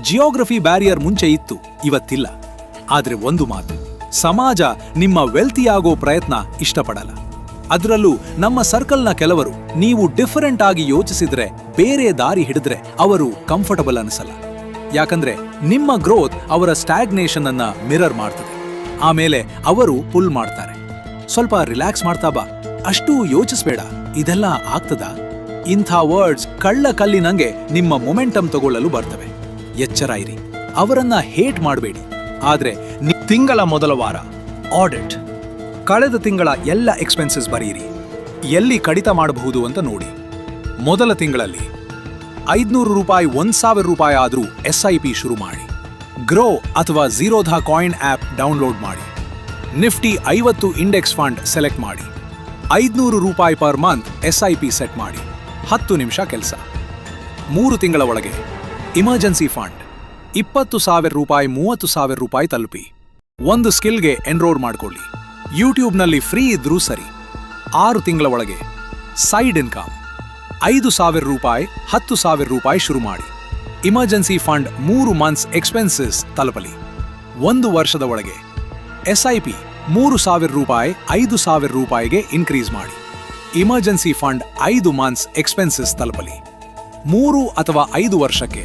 ಜಿಯೋಗ್ರಫಿ ಬ್ಯಾರಿಯರ್ ಮುಂಚೆ ಇತ್ತು, ಇವತ್ತಿಲ್ಲ. ಆದ್ರೆ ಒಂದು ಮಾತು, ಸಮಾಜ ನಿಮ್ಮ ವೆಲ್ತಿಯಾಗೋ ಪ್ರಯತ್ನ ಇಷ್ಟಪಡಲ್ಲ. ಅದರಲ್ಲೂ ನಮ್ಮ ಸರ್ಕಲ್ನ ಕೆಲವರು ನೀವು ಡಿಫರೆಂಟ್ ಆಗಿ ಯೋಚಿಸಿದ್ರೆ, ಬೇರೆ ದಾರಿ ಹಿಡಿದ್ರೆ ಅವರು ಕಂಫರ್ಟಬಲ್ ಅನಿಸಲ್ಲ. ಯಾಕಂದ್ರೆ ನಿಮ್ಮ ಗ್ರೋತ್ ಅವರ ಸ್ಟ್ಯಾಗ್ನೇಷನ್ ಅನ್ನ ಮಿರರ್ ಮಾಡ್ತದೆ. ಆಮೇಲೆ ಅವರು ಪುಲ್ ಮಾಡ್ತಾರೆ. ಸ್ವಲ್ಪ ರಿಲ್ಯಾಕ್ಸ್ ಮಾಡ್ತಾ ಬಾ, ಅಷ್ಟು ಯೋಚಿಸ್ಬೇಡ, ಇದೆಲ್ಲ ಆಗ್ತದಾ? ಇಂಥ ವರ್ಡ್ಸ್ ಕಳ್ಳ ಕಲ್ಲಿನಂಗೆ ನಿಮ್ಮ ಮೊಮೆಂಟಮ್ ತಗೊಳ್ಳಲು ಬರ್ತವೆ. ಎಚ್ಚರ ಇರಿ, ಅವರನ್ನ ಹೇಟ್ ಮಾಡಬೇಡಿ. ಆದ್ರೆ ತಿಂಗಳ ಮೊದಲ ವಾರ ಆಡಿಟ್. ಕಳೆದ ತಿಂಗಳ ಎಲ್ಲ ಎಕ್ಸ್ಪೆನ್ಸಸ್ ಬರೆಯಿರಿ, ಎಲ್ಲಿ ಕಡಿತ ಮಾಡಬಹುದು ಅಂತ ನೋಡಿ. ಮೊದಲ ತಿಂಗಳಲ್ಲಿ 500 ರೂಪಾಯಿ, 1,000 ರೂಪಾಯಿ ಆದರೂ SIP ಶುರು ಮಾಡಿ. ಗ್ರೋ ಅಥವಾ ಝೀರೋಧಾ ಕಾಯಿನ್ ಆಪ್ ಡೌನ್ಲೋಡ್ ಮಾಡಿ. ನಿಫ್ಟಿ 50 ಇಂಡೆಕ್ಸ್ ಫಂಡ್ ಸೆಲೆಕ್ಟ್ ಮಾಡಿ. 500 ರೂಪಾಯಿ ಪರ್ ಮಂತ್ SIP ಸೆಟ್ ಮಾಡಿ. 10 ನಿಮಿಷ ಕೆಲಸ. 3 ತಿಂಗಳ ಒಳಗೆ ಇಮರ್ಜೆನ್ಸಿ ಫಂಡ್ 20,000 ರೂಪಾಯಿ, 30,000 ರೂಪಾಯಿ ತಲುಪಿ. ಒಂದು ಸ್ಕಿಲ್ಗೆ ಎನ್ರೋಲ್ ಮಾಡ್ಕೊಳ್ಳಿ. ಯೂಟ್ಯೂಬ್ನಲ್ಲಿ ಫ್ರೀ ಇದ್ರೂ ಸರಿ. 6 ತಿಂಗಳ ಒಳಗೆ ಸೈಡ್ ಇನ್ಕಮ್ 5,000 ರೂಪಾಯಿ, 10,000 ರೂಪಾಯಿ ಶುರು ಮಾಡಿ. ಇಮರ್ಜೆನ್ಸಿ ಫಂಡ್ 3 ಮಂತ್ಸ್ ಎಕ್ಸ್ಪೆನ್ಸಸ್ ತಲುಪಲಿ. 1 ವರ್ಷದ ಒಳಗೆ SIP 3,000 ರೂಪಾಯಿ, 5,000 ರೂಪಾಯಿಗೆ ಇನ್ಕ್ರೀಸ್ ಮಾಡಿ. ಇಮರ್ಜೆನ್ಸಿ ಫಂಡ್ 5 ಮಂತ್ಸ್ ಎಕ್ಸ್ಪೆನ್ಸಸ್ ತಲುಪಲಿ. 3 ಅಥವಾ 5 ವರ್ಷಕ್ಕೆ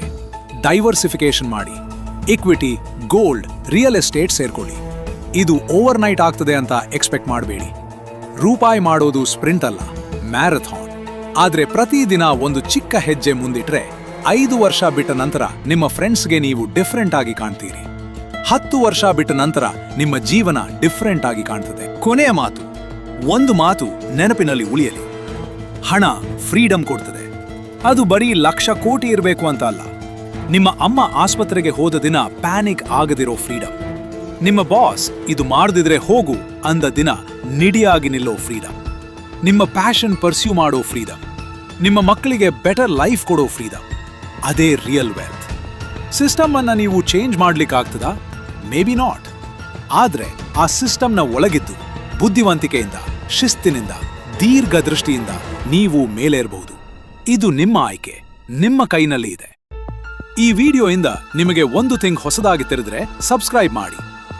ಡೈವರ್ಸಿಫಿಕೇಶನ್ ಮಾಡಿ. ಇಕ್ವಿಟಿ, ಗೋಲ್ಡ್, ರಿಯಲ್ ಎಸ್ಟೇಟ್ ಸೇರ್ಕೊಳ್ಳಿ. ಇದು ಓವರ್ ನೈಟ್ ಆಗ್ತದೆ ಅಂತ ಎಕ್ಸ್ಪೆಕ್ಟ್ ಮಾಡಬೇಡಿ. ರೂಪಾಯಿ ಮಾಡೋದು ಸ್ಪ್ರಿಂಟ್ ಅಲ್ಲ, ಮ್ಯಾರಥಾನ್. ಆದ್ರೆ ಪ್ರತಿದಿನ ಒಂದು ಚಿಕ್ಕ ಹೆಜ್ಜೆ ಮುಂದಿಟ್ರೆ 5 ವರ್ಷ ಬಿಟ್ಟ ನಂತರ ನಿಮ್ಮ ಫ್ರೆಂಡ್ಸ್ಗೆ ನೀವು ಡಿಫರೆಂಟ್ ಆಗಿ ಕಾಣ್ತೀರಿ. 10 ವರ್ಷ ಬಿಟ್ಟ ನಂತರ ನಿಮ್ಮ ಜೀವನ ಡಿಫರೆಂಟ್ ಆಗಿ ಕಾಣ್ತದೆ. ಕೊನೆಯ ಮಾತು, ಒಂದು ಮಾತು ನೆನಪಿನಲ್ಲಿ ಉಳಿಯಲಿ. ಹಣ ಫ್ರೀಡಮ್ ಕೊಡ್ತದೆ. ಅದು ಬರೀ ಲಕ್ಷ ಕೋಟಿ ಇರಬೇಕು ಅಂತ ಅಲ್ಲ. ನಿಮ್ಮ ಅಮ್ಮ ಆಸ್ಪತ್ರೆಗೆ ಹೋದ ದಿನ ಪ್ಯಾನಿಕ್ ಆಗದಿರೋ ಫ್ರೀಡಮ್. ನಿಮ್ಮ ಬಾಸ್ ಇದು ಮಾಡದಿದ್ರೆ ಹೋಗು ಅಂದ ದಿನ ನಿಡಿಯಾಗಿ ನಿಲ್ಲೋ ಫ್ರೀಡಮ್. ನಿಮ್ಮ ಪ್ಯಾಷನ್ ಪರ್ಸ್ಯೂ ಮಾಡೋ ಫ್ರೀಡಮ್. ನಿಮ್ಮ ಮಕ್ಕಳಿಗೆ ಬೆಟರ್ ಲೈಫ್ ಕೊಡೋ ಫ್ರೀಡಮ್. ಅದೇ ರಿಯಲ್ ವೆಲ್ತ್. ಸಿಸ್ಟಮ್ ಅನ್ನ ನೀವು ಚೇಂಜ್ ಮಾಡ್ಲಿಕ್ಕಾಗ್ತದಾ? May be not. ಆದ್ರೆ ಆ ಸಿಸ್ಟಮ್ನ ಒಳಗಿದ್ದು ಬುದ್ಧಿವಂತಿಕೆಯಿಂದ, ಶಿಸ್ತಿನಿಂದ, ದೀರ್ಘ ದೃಷ್ಟಿಯಿಂದ ನೀವು ಮೇಲೇರಬಹುದು. ಇದು ನಿಮ್ಮ ಆಯ್ಕೆ, ನಿಮ್ಮ ಕೈನಲ್ಲಿ ಇದೆ. ಈ ವಿಡಿಯೋಯಿಂದ ನಿಮಗೆ ಒಂದು ಥಿಂಗ್ ಹೊಸದಾಗಿ ತಿಳಿದ್ರೆ ಸಬ್ಸ್ಕ್ರೈಬ್ ಮಾಡಿ,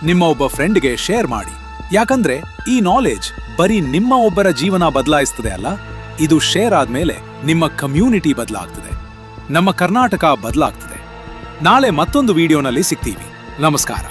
ನಿಮ್ಮ ಒಬ್ಬ ಫ್ರೆಂಡ್ಗೆ ಶೇರ್ ಮಾಡಿ. ಯಾಕಂದ್ರೆ ಈ ನಾಲೆಜ್ ಬರೀ ನಿಮ್ಮ ಒಬ್ಬರ ಜೀವನ ಬದಲಾಯಿಸ್ತದೆ ಅಲ್ಲ, ಇದು ಶೇರ್ ಆದ್ಮೇಲೆ ನಿಮ್ಮ ಕಮ್ಯುನಿಟಿ ಬದಲಾಗ್ತದೆ, ನಮ್ಮ ಕರ್ನಾಟಕ ಬದಲಾಗ್ತದೆ. ನಾಳೆ ಮತ್ತೊಂದು ವಿಡಿಯೋನಲ್ಲಿ ಸಿಗ್ತೀವಿ. ನಮಸ್ಕಾರ.